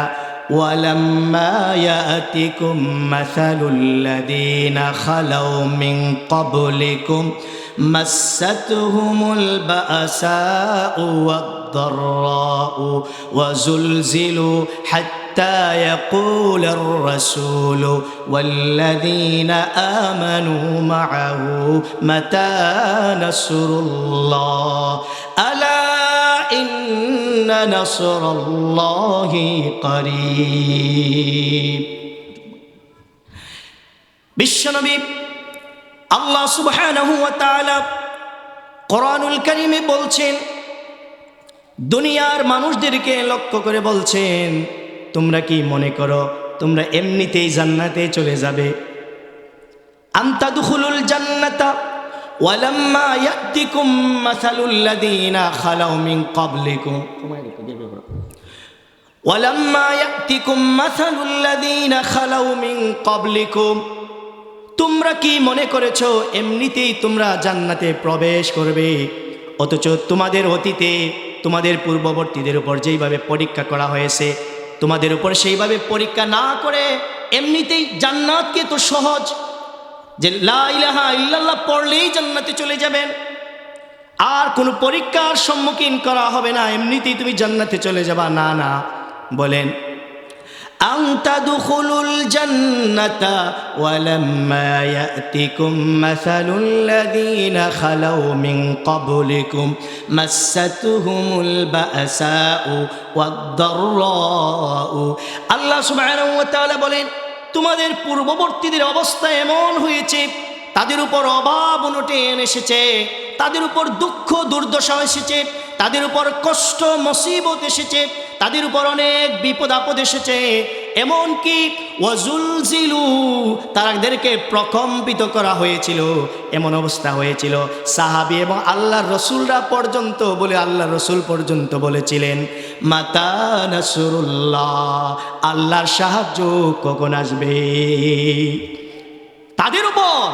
[SPEAKER 1] ওয়ালাম্মা ইয়াতিকুম মাসালুল লাযীনা খালাউ মিন ক্বাবলিকুম মাসাতহুমুল বাসাউ ওয়াদ-দাররাউ ওয়া যুলজিলু حتى يقول الرسول والذين آمنوا معه متى نصر الله ألا إن نصر الله قريب। বিশ্বনবী আল্লাহ সুবহানাহু ওয়া তাআলা কোরআনুল কারীমে বলছেন, দুনিয়ার মানুষদেরকে লক্ষ্য করে বলছেন, তোমরা কি মনে করো তোমরা এমনিতেই জান্নাতে চলে যাবে? আনতাদখুলুল জান্নাতা ওয়ালাম্মা ইয়াতিকুম মাসালুল লাযীনা খালাউ মিন ক্বাবলিকুম ওয়ালাম্মা ইয়াতিকুম মাসালুল লাযীনা খালাউ মিন ক্বাবলিকুম। তোমরা কি মনে করেছো এমনিতেই তোমরা জান্নাতে প্রবেশ করবে, অথচ তোমাদের অতীতে তোমাদের পূর্ববর্তীদের উপর যেইভাবে পরীক্ষা করা হয়েছে তোমাদের উপর সেইভাবে পরীক্ষা না করে এমনিতেই জান্নাতকে তো সহজ যে লা ইলাহা ইল্লাল্লাহ পড়লেই জান্নাতে চলে যাবেন, আর কোনো পরীক্ষার সম্মুখীন করা হবে না, এমনিতেই তুমি জান্নাতে চলে যাবা। না না, বলেন আন তাদখুলুল জান্নাতা ওয়ালাম্মা ইয়াতিকুম মাসালুল লাযীনা খালাউ মিন ক্বাবলিকুম মাসসাতুহুমুল বাসাউ ওয়াদ-দাররাউ। আল্লাহ সুবহানাহু ওয়া তাআলা বলেন, তোমাদের পূর্ববর্তীদের অবস্থা এমন হয়েছে, তাদের উপর অভাব অনটন এসেছে, তাদের উপর দুঃখ দুর্দশা এসেছে, তাদের উপর কষ্ট মুসিবত এসেছে, তাদের উপর অনেক বিপদ আপদ এসেছে, এমনকি ওয়াজুলজিলু, তাদেরকে প্রকম্পিত করা হয়েছিল। এমন অবস্থা হয়েছিল সাহাবী এবং আল্লাহর রসুলরা পর্যন্ত আল্লাহর রসুল পর্যন্ত বলেছিলেন, মাতা নাসরুল্লাহ, আল্লাহর সাহায্য কখন আসবে। তাদের উপর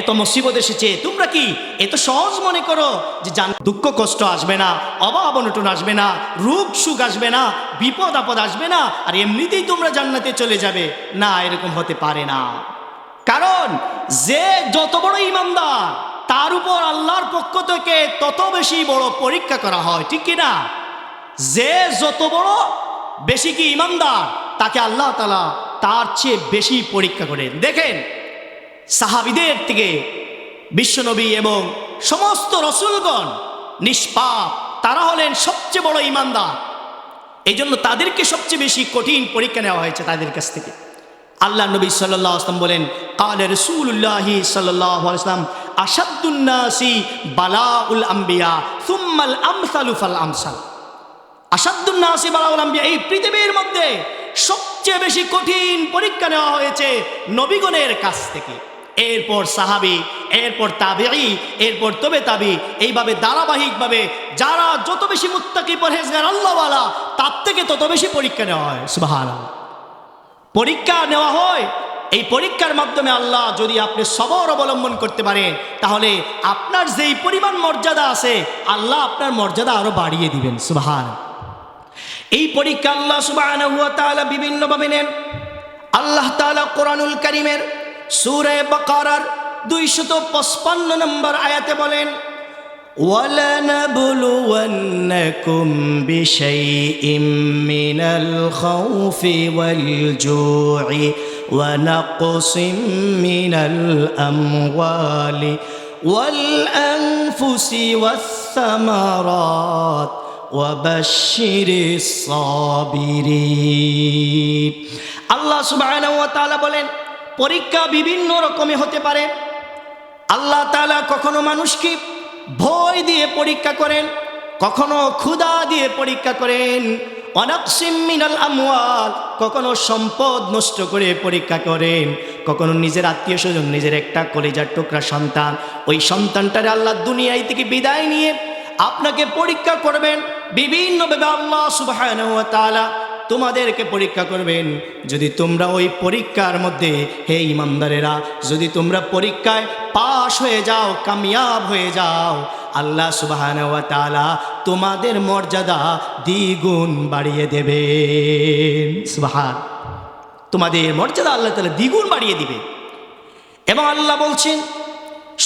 [SPEAKER 1] এত মুসিবত এসেছে, তোমরা কি এত সহজ মনে করো যে দুঃখ কষ্ট আসবে না, অভাব অনটন আসবে না, রোগ সুখ আসবে না, বিপদ আপদ আসবে না, আর এমনিতেই তোমরা জান্নাতে চলে যাবে? না, এরকম হতে পারে না। কারণ যে যত বড় ঈমানদার, তার উপর আল্লাহর পক্ষ থেকে তত বেশি বড় পরীক্ষা করা হয়, ঠিক কি না? যে যত বড় বেশি কি ঈমানদার, তাকে আল্লাহ তাআলা তার চেয়ে বেশি পরীক্ষা করেন। দেখেন, সাহাবীদের থেকে বিশ্বনবী এবং সমস্ত রসুলগণ নিষ্পাপ, তারা হলেন সবচেয়ে বড় ঈমানদার। এই জন্য তাদেরকে সবচেয়ে বেশি কঠিন পরীক্ষা নেওয়া হয়েছে তাদের কাছ থেকে। আল্লাহ নবী সাল্লাল্লাহু আলাইহি ওয়াসাল্লাম বলেন, ক্বালা রাসূলুল্লাহি সাল্লাল্লাহু আলাইহি ওয়াসাল্লাম, আশাদ্দুন নাসি বালাউল আম্বিয়া সুম্মাল আমসালু ফাল আমসাল। আশাদ্দুন নাসি বালাউল আম্বিয়া, এই পৃথিবীর মধ্যে সবচেয়ে বেশি কঠিন পরীক্ষা নেওয়া হয়েছে নবীগণের কাছ থেকে। এরপর সাহাবী, এরপর তাবেঈ, এরপর তবে তাবি, এইভাবে ধারাবাহিকভাবে যারা যত বেশি মুত্তাকি পরহেজগার আল্লাহওয়ালা, তার থেকে তত বেশি পরীক্ষা নেওয়া হয়। সুবহানাল্লাহ, পরীক্ষা নেওয়া হয়। এই পরীক্ষার মাধ্যমে আল্লাহ যদি আপনি সবর অবলম্বন করতে পারেন, তাহলে আপনার যেই পরিমাণ মর্যাদা আছে, আল্লাহ আপনার মর্যাদা আরো বাড়িয়ে দিবেন। সুবহানাল্লাহ। এই পরীক্ষা আল্লাহ সুবহানাহু ওয়া তাআলা বিভিন্নভাবে নেন। আল্লাহ তাআলা কোরআনুল কারীমের সূরা বাকারার 255 নম্বর আয়াতে বলেন, وَلَنَبْلُوَنَّكُمْ بِشَيْءٍ مِّنَ الْخَوْفِ وَالْجُوعِ وَنَقْصٍ مِّنَ الْأَمْوَالِ وَالْأَنفُسِ وَالثَّمَرَاتِ وَبَشِّرِ الصَّابِرِينَ। আল্লাহ সুবহানাহু ওয়া তাআলা বলেন, পরীক্ষা বিভিন্ন রকমের হতে পারে। আল্লাহ তাআলা কখনো মানুষকে ভয় দিয়ে পরীক্ষা করেন, কখনো ক্ষুধা দিয়ে পরীক্ষা করেন, ওয়ানাকসিম মিনাল আমওয়াল, কখনো সম্পদ নষ্ট করে পরীক্ষা করেন, কখনো নিজের আত্মীয় স্বজন, নিজের একটা কলিজার টুকরা সন্তান, ওই সন্তানটারে আল্লাহ দুনিয়ায় থেকে বিদায় নিয়ে আপনাকে পরীক্ষা করবেন। বিভিন্নভাবে আল্লাহ সুবহানাহু ওয়া তাআলা তোমাদেরকে পরীক্ষা করবেন। যদি তোমরা ওই পরীক্ষার মধ্যে, হে ইমানদারেরা, যদি তোমরা পরীক্ষায় পাশ হয়ে যাও, কামিয়াব হয়ে যাও, আল্লাহ সুবহানাহু ওয়া তাআলা তোমাদের মর্যাদা দ্বিগুণ বাড়িয়ে দেবেন। সুবহান, তোমাদের মর্যাদা আল্লাহ তাআলা দ্বিগুণ বাড়িয়ে দিবে। এবং আল্লাহ বলছেন,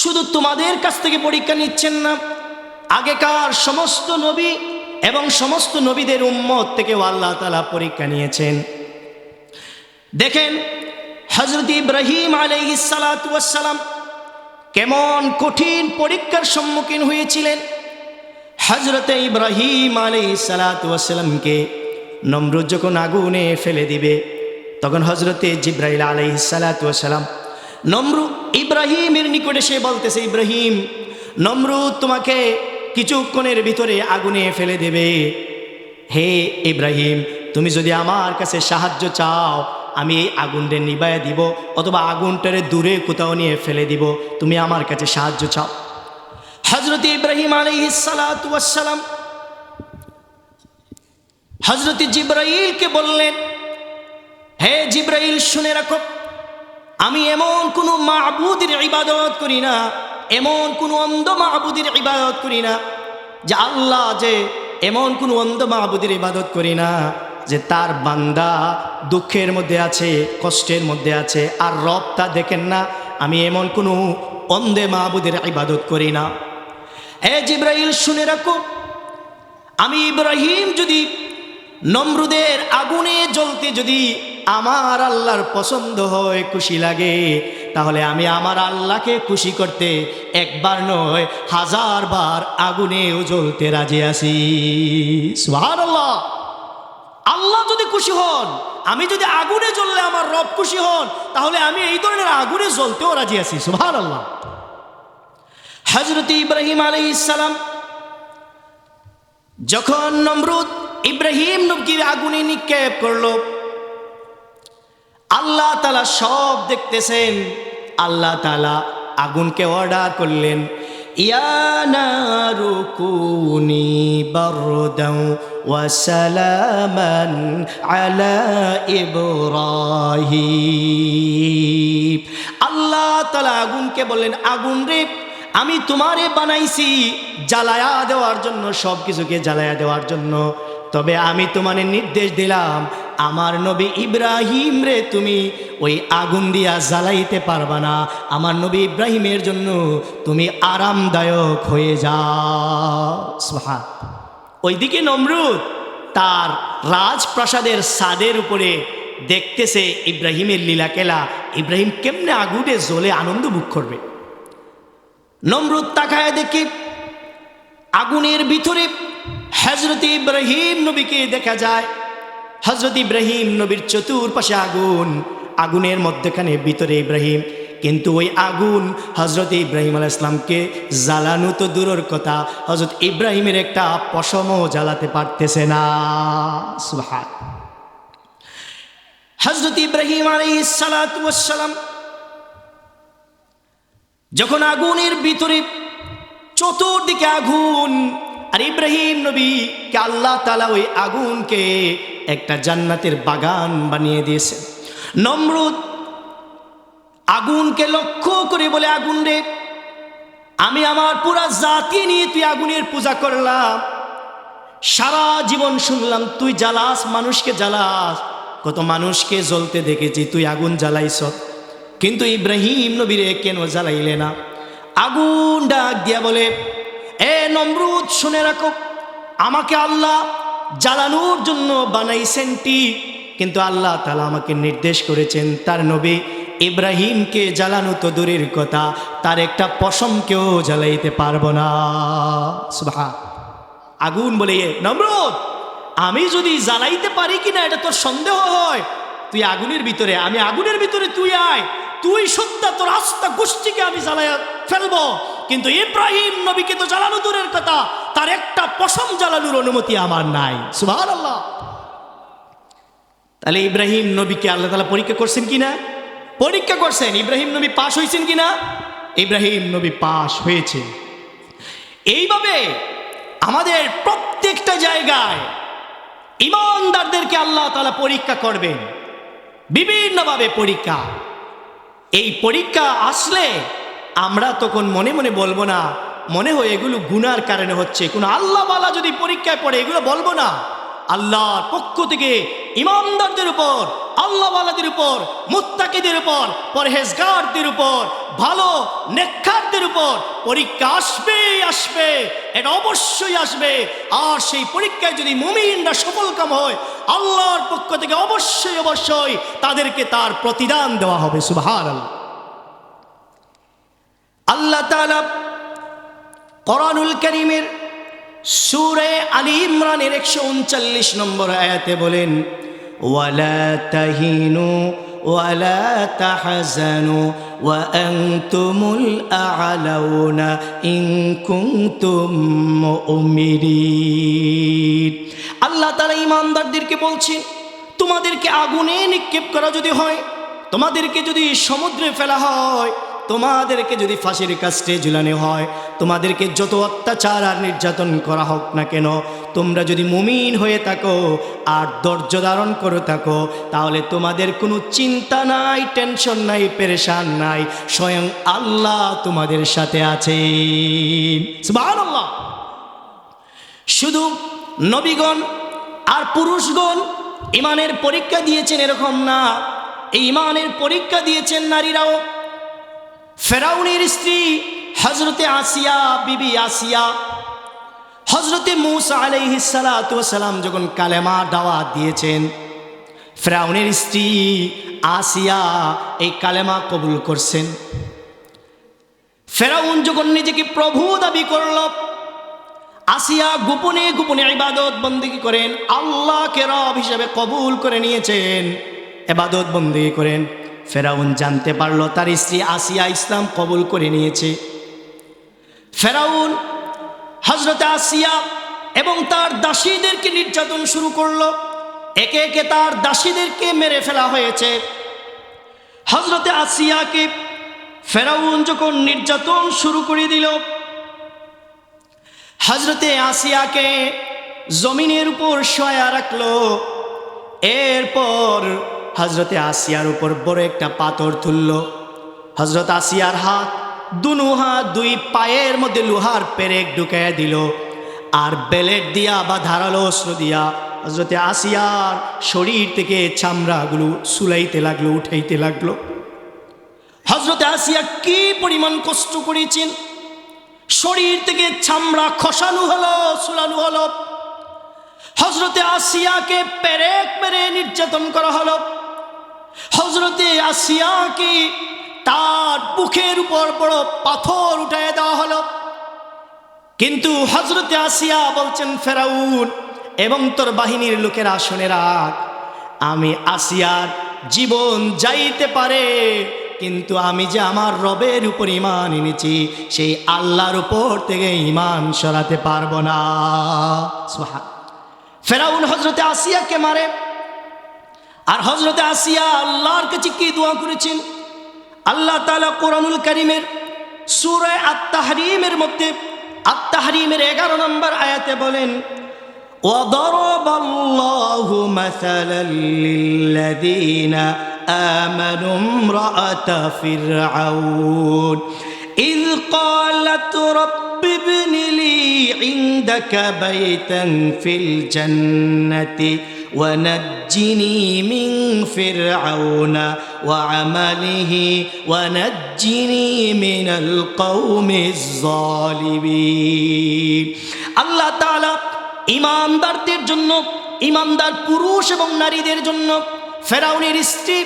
[SPEAKER 1] শুধু তোমাদের কাছ থেকে পরীক্ষা নিচ্ছেন না, আগেকার সমস্ত নবী এবং সমস্ত নবীদের উম্মত থেকেও আল্লাহ তাআলা পরীক্ষা নিয়েছেন। দেখেন, হযরত ইব্রাহিম আলাইহিস সালাতু ওয়াস সালাম কেমন কঠিন পরীক্ষার সম্মুখীন হয়েছিলেন। হযরত ইব্রাহিম আলাইহিস সালাতু ওয়াস সালামকে নমরুদ যখন আগুনে ফেলে দিবে, তখন হযরত জিবরাইল আলাইহিস সালাতু ওয়াস সালাম নমরুদ ইব্রাহিমের নিকটে সে বলতেছে, ইব্রাহিম, নমরুদ তোমাকে কিছুক্ষণের ভিতরে আগুনে ফেলে দেবে। হে ইব্রাহিম, তুমি যদি আমার কাছে সাহায্য চাও, আমি এই আগুনটা নিভাইয়া দিব, অথবা আগুনটারে দূরে কোথাও নিয়ে ফেলে দিব, তুমি আমার কাছে সাহায্য চাও। হযরত ইব্রাহিম আলাইহিস সালাতু ওয়াস সালাম হযরত জিবরাইলকে বললেন, হে জিবরাইল, শুনে রাখো, আমি এমন কোনো মাবুদের ইবাদত করি না, এমন কোনো অন্ধ মাবুদের ইবাদত করি না, যে আল্লাহ যে এমন কোনো অন্ধ মাবুদের ইবাদত করি না যে তার বান্দা দুঃখের মধ্যে আছে, কষ্টের মধ্যে আছে, আর রব তা দেখেন না। আমি এমন কোনো অন্ধে মাবুদের ইবাদত করি না। এ জিবরাইল শুনে রাখো, আমি ইব্রাহিম যদি নমরুদের আগুনে জ্বলতে যদি আমার আল্লাহর পছন্দ হয়, খুশি লাগে, তাহলে আমি আমার আল্লাহকে খুশি করতে একবার নয় 1000 বার আগুনেও জ্বলতে রাজি আছি। সুবহানাল্লাহ। আল্লাহ যদি খুশি হন, আমি যদি আগুনে জ্বললে আমার রব খুশি হন, তাহলে আমি এই ধরনের আগুনে জ্বলতেও রাজি আছি। সুবহানাল্লাহ। হযরত ইব্রাহিম আলাইহিস সালাম যখন নমরুদ ইব্রাহিম নবীকে আগুনে নিক্ষেপ করলো, আল্লাহ তাআলা সব দেখতেছেন। আল্লাহ তাআলা আগুনকে অর্ডার করলেন, ইয়া নারু কুনি বারদান ওয়া সালামান আলা ইব্রাহিম। আল্লাহ তাআলা আগুনকে বললেন, আগুন রে, আমি তোমারে বানাইছি জ্বালায়া দেওয়ার জন্য, সব কিছুকে জ্বালায়া দেওয়ার জন্য, তবে আমি তোমারে নির্দেশ দিলাম আমার নবী ইব্রাহিম রে তুমি ওই আগুন দিয়া জ্বালাইতে পারবা না। আমার নবী ইব্রাহিমের জন্য তুমি আরামদায়ক হয়ে যাও। সুবহান। ওইদিকে নমরুদ তার রাজপ্রাসাদের ছাদের উপরে দেখতেছে ইব্রাহিমের লীলাকেলা, ইব্রাহিম কেমনে আগুনে জ্বলে আনন্দ ভোগ করবে। নমরুদ তাকায় দেখে আগুনের ভিতরে হযরত ইব্রাহিম নবীকে দেখা যায়। হযরত ইব্রাহিম নবীর চতুর্পাশে আগুন, আগুনের মধ্যখানে ভিতরে ইব্রাহিম, কিন্তু ওই আগুন হযরত ইব্রাহিম আলাইহিস সালামকে জ্বালানো তো দূরের কথা, হযরত ইব্রাহিমের একটা পশমও জ্বালাতে পারতেছে না। সুবহান। হযরত ইব্রাহিম আলাইহিস সালাতু ওয়াস সালাম যখন আগুনের ভিতরে, চতুর্দিকে আগুন, আর ইব্রাহিম নবীকে আল্লাহ তাআলা ওই আগুনকে একটা জান্নাতের বাগান বানিয়ে দিয়েছে। নমরুদ আগুনকে লক্ষ্য করে বলে, আগুন রে, আমি আমার পুরা জাতি নিয়ে তুই আগুনের পূজা করলাম, সারা জীবন শুনলাম তুই জ্বালাস, মানুষকে জ্বালাস, কত মানুষকে জ্বলতে দেখেছি, তুই আগুন জ্বালাইছ, কিন্তু ইব্রাহিম নবীরে কেন জ্বালাইলে না? আগুন ডাক দিয়া বলে, এ নমরুদ শুনে রাখো, আমাকে আল্লাহ জ্বালানোর জন্য বানাইছেন ঠিক, কিন্তু আল্লাহ তাআলা আমাকে নির্দেশ করেছেন তার নবী ইব্রাহিমকে জ্বালানো তো দূরের কথা, তার একটা পশমকেও জ্বালাইতে পারবো না। সুবহান। আগুন বলে, নমরুদ, আমি যদি জ্বালাইতে পারি কিনা এটা তোর সন্দেহ হয়, তুই আগুনের ভিতরে, আমি আগুনের ভিতরে, তুই আয়, তুই সত্য, তোর আস্থা গোষ্ঠীকে আমি জ্বালাইয়া ফেলবো, কিন্তু ইব্রাহিম নবীকে তো জ্বালানো দূরের কথা, তার একটা পশম জ্বালানোর অনুমতি আমার নাই। সুবহানাল্লাহ। তাহলে ইব্রাহিম নবীকে আল্লাহ তাআলা পরীক্ষা করছেন কিনা? পরীক্ষা করছেন। ইব্রাহিম নবী পাশ হয়েছেন কিনা? ইব্রাহিম নবী পাশ হয়েছে। এইভাবে আমাদের প্রত্যেকটা জায়গায় ঈমানদারদেরকে আল্লাহ তাআলা পরীক্ষা করবেন, বিভিন্নভাবে পরীক্ষা। এই পরীক্ষা আসলে আমরা তখন মনে মনে বলবো না, মনে হয় এগুলো গুনার কারণে হচ্ছে, কোনো আল্লাহ ওয়ালা যদি পরীক্ষায় পড়ে এগুলো বলবো না। আল্লাহর পক্ষ থেকে ঈমানদারদের উপর, আল্লাহ ওয়ালাদের উপর, মুত্তাকিদের উপর, পরহেজগারদের উপর, ভালো নেককারদের উপর পরীক্ষা আসবে, আসবে, এটা অবশ্যই আসবে। আর সেই পরীক্ষায় যদি মুমিনরা সফলকাম হয়, আল্লাহর পক্ষ থেকে অবশ্যই অবশ্যই তাদেরকে তার প্রতিদান দেওয়া হবে। সুবহানাল্লাহ। আল্লাহ তাআলা কোরআনুল কারীমের সূরা আলী ইমরানের 139 নম্বর আয়াতে বলেন, ওয়ালা তাহিনু ওয়ালা তাহজানু ওয়া আনতুমুল আ'লাউনা ইন কুনতুম মুমিনিন। আল্লাহ তাআলা ঈমানদারদেরকে বলছেন, তোমাদেরকে আগুনে নিক্ষেপ করা যদি হয়, তোমাদেরকে যদি সমুদ্রে ফেলা হয়, তোমাদেরকে যদি ফাঁসির কাস্টে ঝুলানো হয়, তোমাদেরকে যত অত্যাচার আর নির্যাতন করা হোক না কেন, তোমরা যদি মুমিন হয়ে থাকো আর ধৈর্য ধারণ করে থাকো, তাহলে তোমাদের কোনো চিন্তা নাই, টেনশন নাই, পেরেশান নাই, স্বয়ং আল্লাহ তোমাদের সাথে আছেন। সুবহানাল্লাহ। শুধু নবীগণ আর পুরুষগণ ঈমানের পরীক্ষা দিয়েছেন এরকম না, এই ঈমানের পরীক্ষা দিয়েছেন নারীরাও। ফেরাউনের স্ত্রী হযরতে আসিয়া, বিবি আসিয়া, হযরতে মূসা আলাইহিস সালাতু ওয়াস সালাম যখন কালেমা দাওয়াত দিয়েছেন, ফেরাউনের স্ত্রী আসিয়া এই কালেমা কবুল করছেন। ফেরাউন যখন নিজেকে প্রভু দাবি করল, আসিয়া গোপনে গোপনে ইবাদত বন্দেগী করেন, আল্লাহকে রব হিসেবে কবুল করে নিয়েছেন, ইবাদত বন্দেগী করেন। ফেরাউন জানতে পারলো তার স্ত্রী আসিয়া ইসলাম কবুল করে নিয়েছে। ফেরাউন হযরত আসিয়া এবং তার দাসীদেরকে নির্যাতন শুরু করলো। একে একে তার দাসীদেরকে মেরে ফেলা হয়েছে। হযরত আসিয়াকে ফেরাউন যখন নির্যাতন শুরু করে দিল, হযরতে আসিয়াকে জমিনের উপর শোয়া রাখলো। এরপর হযরতে আসিয়ার উপর বড় একটা পাথর তুলল। হযরত আসিয়ার হাত, দুনো হাত, দুই পায়ের মধ্যে লোহার পেরেক ঢুকাইয়া দিল, আর বেলেট দিয়া বা ধারালো অস্ত্র দিয়া হযরতে আসিয়ার শরীর থেকে চামড়াগুলো সুলাইতে লাগলো, উঠাইতে লাগলো। হযরতে আসিয়া কি পরিমাণ কষ্ট করেছেন, শরীর থেকে চামড়া খসানো হলো, সুলানো হলো। হযরতে আসিয়াকে পেরেক মেরে নির্যাতন করা হলো। হযরতে আসিয়াকে তার বুকের উপর বড় পাথর উঠায় দেওয়া হলো। কিন্তু হযরতে আসিয়া বলছেন, ফেরাউন এবং তোর বাহিনীর লোকেরা শুনে রাখ, আমি আসিয়ার জীবন যাইতে পারে, কিন্তু আমি যে আমার রবের উপর ঈমান এনেছি, সেই আল্লাহর উপর থেকে ঈমান সরাতে পারবো না। সুবহান। ফেরাউন হযরতে আসিয়াকে মারে। আর হযরতে আসিয়া আল্লাহর কাছে কি দোয়া করেছেন? আল্লাহ তাআলা কোরআনুল কারীমের সূরা আত-তাহরীমের মধ্যে, আত-তাহরীমের 11 নম্বর আয়াতে বলেন, وَضَرَبَ اللَّهُ مَثَلًا لِّلَّذِينَ آمَنُوا امْرَأَتَ فِرْعَوْنَ إِذْ قَالَتْ رَبِّ ابْنِ لِي عِندَكَ بَيْتًا فِي الْجَنَّةِ وَنَجِّنِي مِنْ فِرْعَوْنَ وَعَمَلِهِ وَنَجِّنِي مِنَ الْقَوْمِ الظَّالِمِينَ। আল্লাহ তাআলা ঈমানদারদের জন্য, ঈমানদার পুরুষ এবং নারীদের জন্য ফেরাউনের স্ত্রী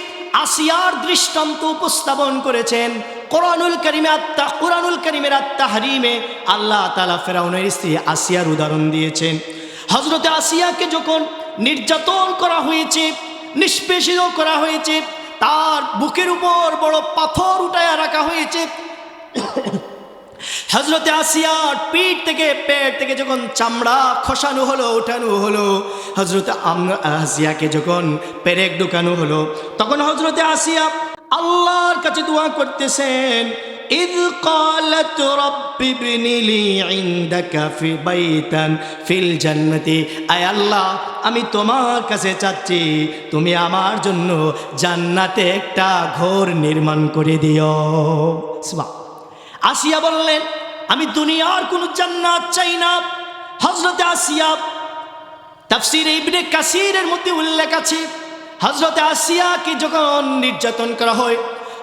[SPEAKER 1] আসিয়ার দৃষ্টান্ত উপস্থাপন করেছেন। কোরআনুল কারীমের আত-তাহরীমে আল্লাহ তাআলা ফেরাউনের স্ত্রী আসিয়ার উদাহরণ দিয়েছেন। হযরতে আসিয়াকে যখন নির্যাতন করা হয়েছে, নিষ্পেষিত করা হয়েছে, তার বুকের উপর বড় পাথর উঠায়া রাখা হয়েছে। হযরতে আসিয়ার পিঠ থেকে, পেট থেকে যখন চামড়া খসানো হলো, উঠানো হলো, হযরতে আসিয়াকে যখন পেরেক ঢুকানো হলো, তখন হযরতে আসিয়া আল্লাহর কাছে দোয়া করতেছেন, إذ قالت رب ابن لي عندك في بيتا في الجنة আয় আল্লাহ, আমি তোমার কাছে চাচ্ছি তুমি আমার জন্য জান্নাতে একটা ঘর নির্মাণ করে দিও। সুবহান। আসিয়া বললেন, আমি দুনিয়ার কোনো জান্নাত চাই না। হযরতে আসিয়া, তাফসীরে ইবনে কাসীরের মধ্যে উল্লেখ আছে, হযরতে আসিয়াকে যখন নির্যাতন করা হয়,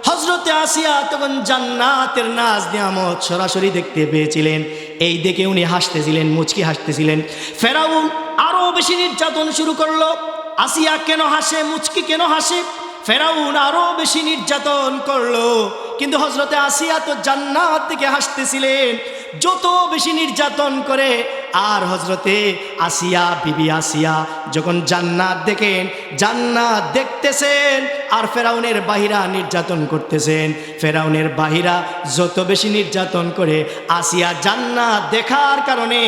[SPEAKER 1] হযরতে আসিয়া তখন জান্নাতের নাজ নিয়ামত সরাসরি দেখতে পেয়েছিলেন। এই দেখে উনি হাসতেছিলেন, মুচকি হাসতেছিলেন। ফেরাউন আরো বেশি নির্যাতন শুরু করলো। আসিয়া কেন হাসে, মুচকি কেন হাসে? ফেরাউন আরো বেশি নির্যাতন করলো, কিন্তু হযরতে আসিয়া তো জান্নাত থেকে হাসতেছিলেন। যত বেশি নির্যাতন করে, আর হযরতে আসিয়া, বিবি আসিয়া যখন জান্নাত দেখেন, জান্নাত দেখতেছেন, আর ফেরাউনের বাহিরা নির্যাতন করতেছেন। ফেরাউনের বাহিরা যত বেশি নির্যাতন করে, আসিয়া জান্নাত দেখার কারণে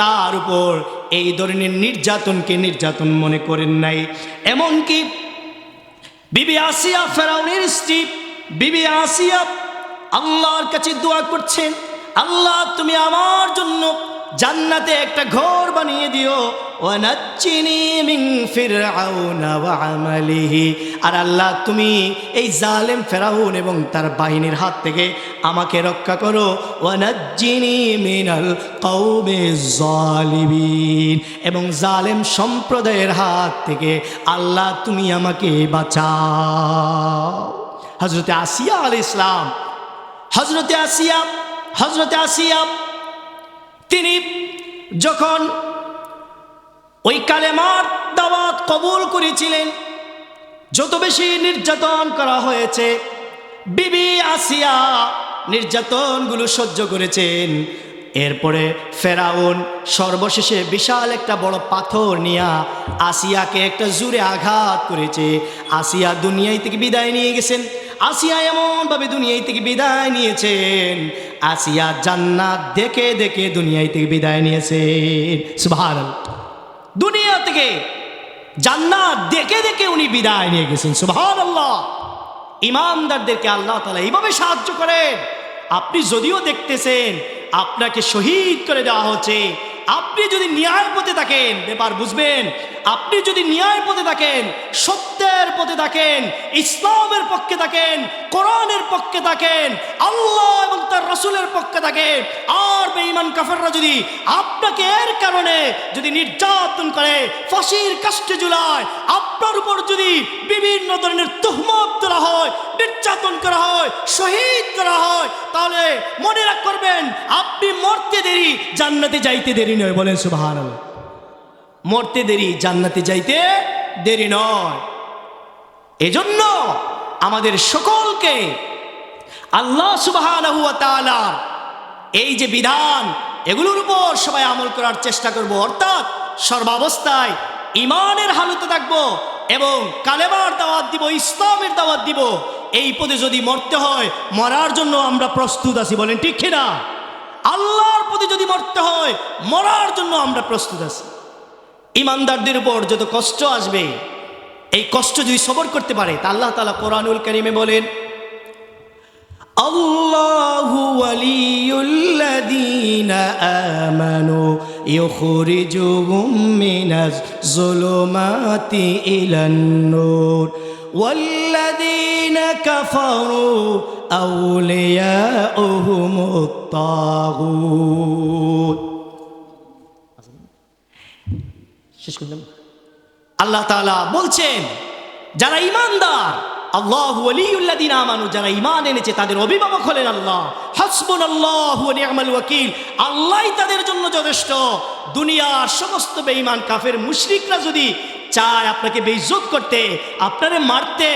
[SPEAKER 1] তার উপর এই ধরনের নির্যাতনকে নির্যাতন মনে করেন নাই। এমনকি বিবি আসিয়া, ফেরাউনের স্ত্রী বিবি আসিয়া আল্লাহর কাছে দোয়া করছেন, আল্লাহ তুমি আমার জন্য জান্নাতে একটা ঘর বানিয়ে দিও, ওয়ানাজ্জিনি মিন ফিরআউনা ওয়া আমালিহি, আর আল্লাহ তুমি এই জালেম ফেরাউন এবং তার বাহিনীর হাত থেকে আমাকে রক্ষা করো, ওয়ানাজ্জিনি মিনাল কওমিজ জালিমিন, এবং জালেম সম্প্রদায়ের হাত থেকে আল্লাহ তুমি আমাকে বাঁচাও। হযরতে আসিয়া আলাইহিস সালাম হজরতে আসিয়া তিনি যখন ওই কালেমার দাওয়াত কবুল করেছিলেন, যত বেশি নির্যাতন করা হয়েছে, বিবি আসিয়া নির্যাতনগুলো সহ্য করেছেন। এরপরে ফেরাউন সর্বশেষে বিশাল একটা বড় পাথর নিয়ে আসিয়াকে একটা জোরে আঘাত করেছে। আসিয়া দুনিয়ায় থেকে বিদায় নিয়ে গেছেন। আসিয়া এমনভাবে দুনিয়ায় থেকে বিদায় নিয়েছেন, আসিয়া জান্নাত দেখে দেখে দুনিয়ায় থেকে বিদায় নিয়েছেন। সুবহানাল্লাহ, দুনিয়া থেকে জান্নাত দেখে দেখে উনি বিদায় নিয়ে গেছেন। সুবহানাল্লাহ। ইমানদারদেরকে আল্লাহ তাআলা এইভাবে সাহায্য করেন। আপনি যদিও দেখতেছেন আপনাকে শহীদ করে দেওয়া হচ্ছে, আপনি যদি ন্যায় পথে থাকেন, ব্যাপার বুঝবেন, আপনি যদি ন্যায় পথে থাকেন, সত্যের পথে থাকেন, ইসলামের পক্ষে থাকেন, কোরআনের পক্ষে থাকেন, আল্লাহ এবং তার রাসূলের পক্ষে থাকেন, আর বেঈমান কাফেররা যদি আপনাকে এর কারণে যদি নির্যাতন করে, ফাঁসির কাস্টে ঝুলায়, আপনার উপর যদি বিভিন্ন ধরনের তুহমত দেওয়া হয়, নির্যাতন করা হয়, শহীদ করা হয়, তাহলে মনে রাখবেন আপনি মরতে দেরি, জান্নাতে যাইতে দেরি নয়। বলেন সুবহানাল্লাহ। মরতে দেরি, জান্নাতে যাইতে দেরি নয়। এজন্য আমাদের সকলকে আল্লাহ সুবহানাহু ওয়া তাআলা এই যে বিধান, এগুলোর উপর সবাই আমল করার চেষ্টা করব। অর্থাৎ সর্বাবস্থায় ঈমানের হালতে থাকবো এবং কালেমার দাওয়াত দিব, ইসলামের দাওয়াত দিব। এই পথে যদি মরতে হয়, মরার জন্য আমরা প্রস্তুত আছি। বলেন ঠিক কিনা? আল্লাহর পথে যদি মরতে হয়, মরার জন্য আমরা প্রস্তুত আছি। ইমানদারদের উপর যত কষ্ট আসবে, এই কষ্ট যদি সবর করতে পারে, তা আল্লাহ তাআলা কোরআনুল কারীমে বলেন, আল্লাহু ওয়ালিয়ুল্লাযীনা আমানু ইউখরিজুহুম মিনাজ যুলুমাতি ইলান নূর ওয়াল্লাযীনা কাফারু আউলিয়াউহুমুত তাগুত। শেষ করলাম। আল্লাহ তাআলা বলছেন, যারা ঈমানদার, আল্লাহু ওয়ালিয়ুল্লাযীনা আমানু, যারা ঈমান এনেছে তাদের অভিভাবক হলেন আল্লাহ। হাসবুনাল্লাহু ওয়া নি'মাল ওয়াকিল, আল্লাহই তাদের জন্য যথেষ্ট। দুনিয়ার সমস্ত বেঈমান কাফের মুশরিকরা যদি চায় আপনাকে বেইজ্জত করতে, আপনারে মারতে,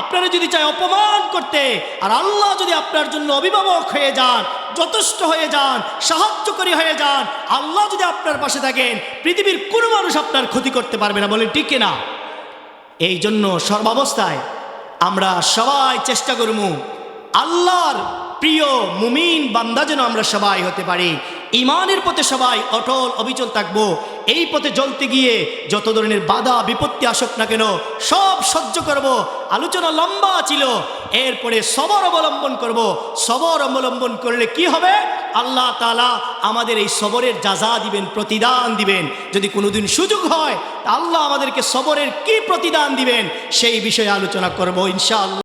[SPEAKER 1] আপনারে যদি চায় অপমান করতে, আর আল্লাহ যদি আপনার জন্য অভিভাবক হয়ে যান, যথেষ্ট হয়ে যান, সাহায্যকারী হয়ে যান, আল্লাহ যদি আপনার পাশে থাকেন, পৃথিবীর কোনো মানুষ আপনার ক্ষতি করতে পারবে না। বলেন ঠিক কিনা? এই জন্য সর্বাবস্থায় আমরা সবাই চেষ্টা করব আল্লাহর প্রিয় মুমিন বান্দা যেন আমরা সবাই হতে পারি। ঈমানের পথে সবাই অটল অবিচল থাকবো। এই পথে চলতে গিয়ে যত ধরনের বাধা বিপত্তি আসুক না কেন, সব সহ্য করব। আলোচনা লম্বা ছিল, এরপরে সবর অবলম্বন করব। সবর অবলম্বন করলে কি হবে? আল্লাহ তাআলা আমাদের এই সবরের জাযা দিবেন, প্রতিদান দিবেন। যদি কোনোদিন সুযোগ হয়, আল্লাহ আমাদেরকে সবরের কি প্রতিদান দিবেন সেই বিষয়ে আলোচনা করব ইনশাআল্লাহ।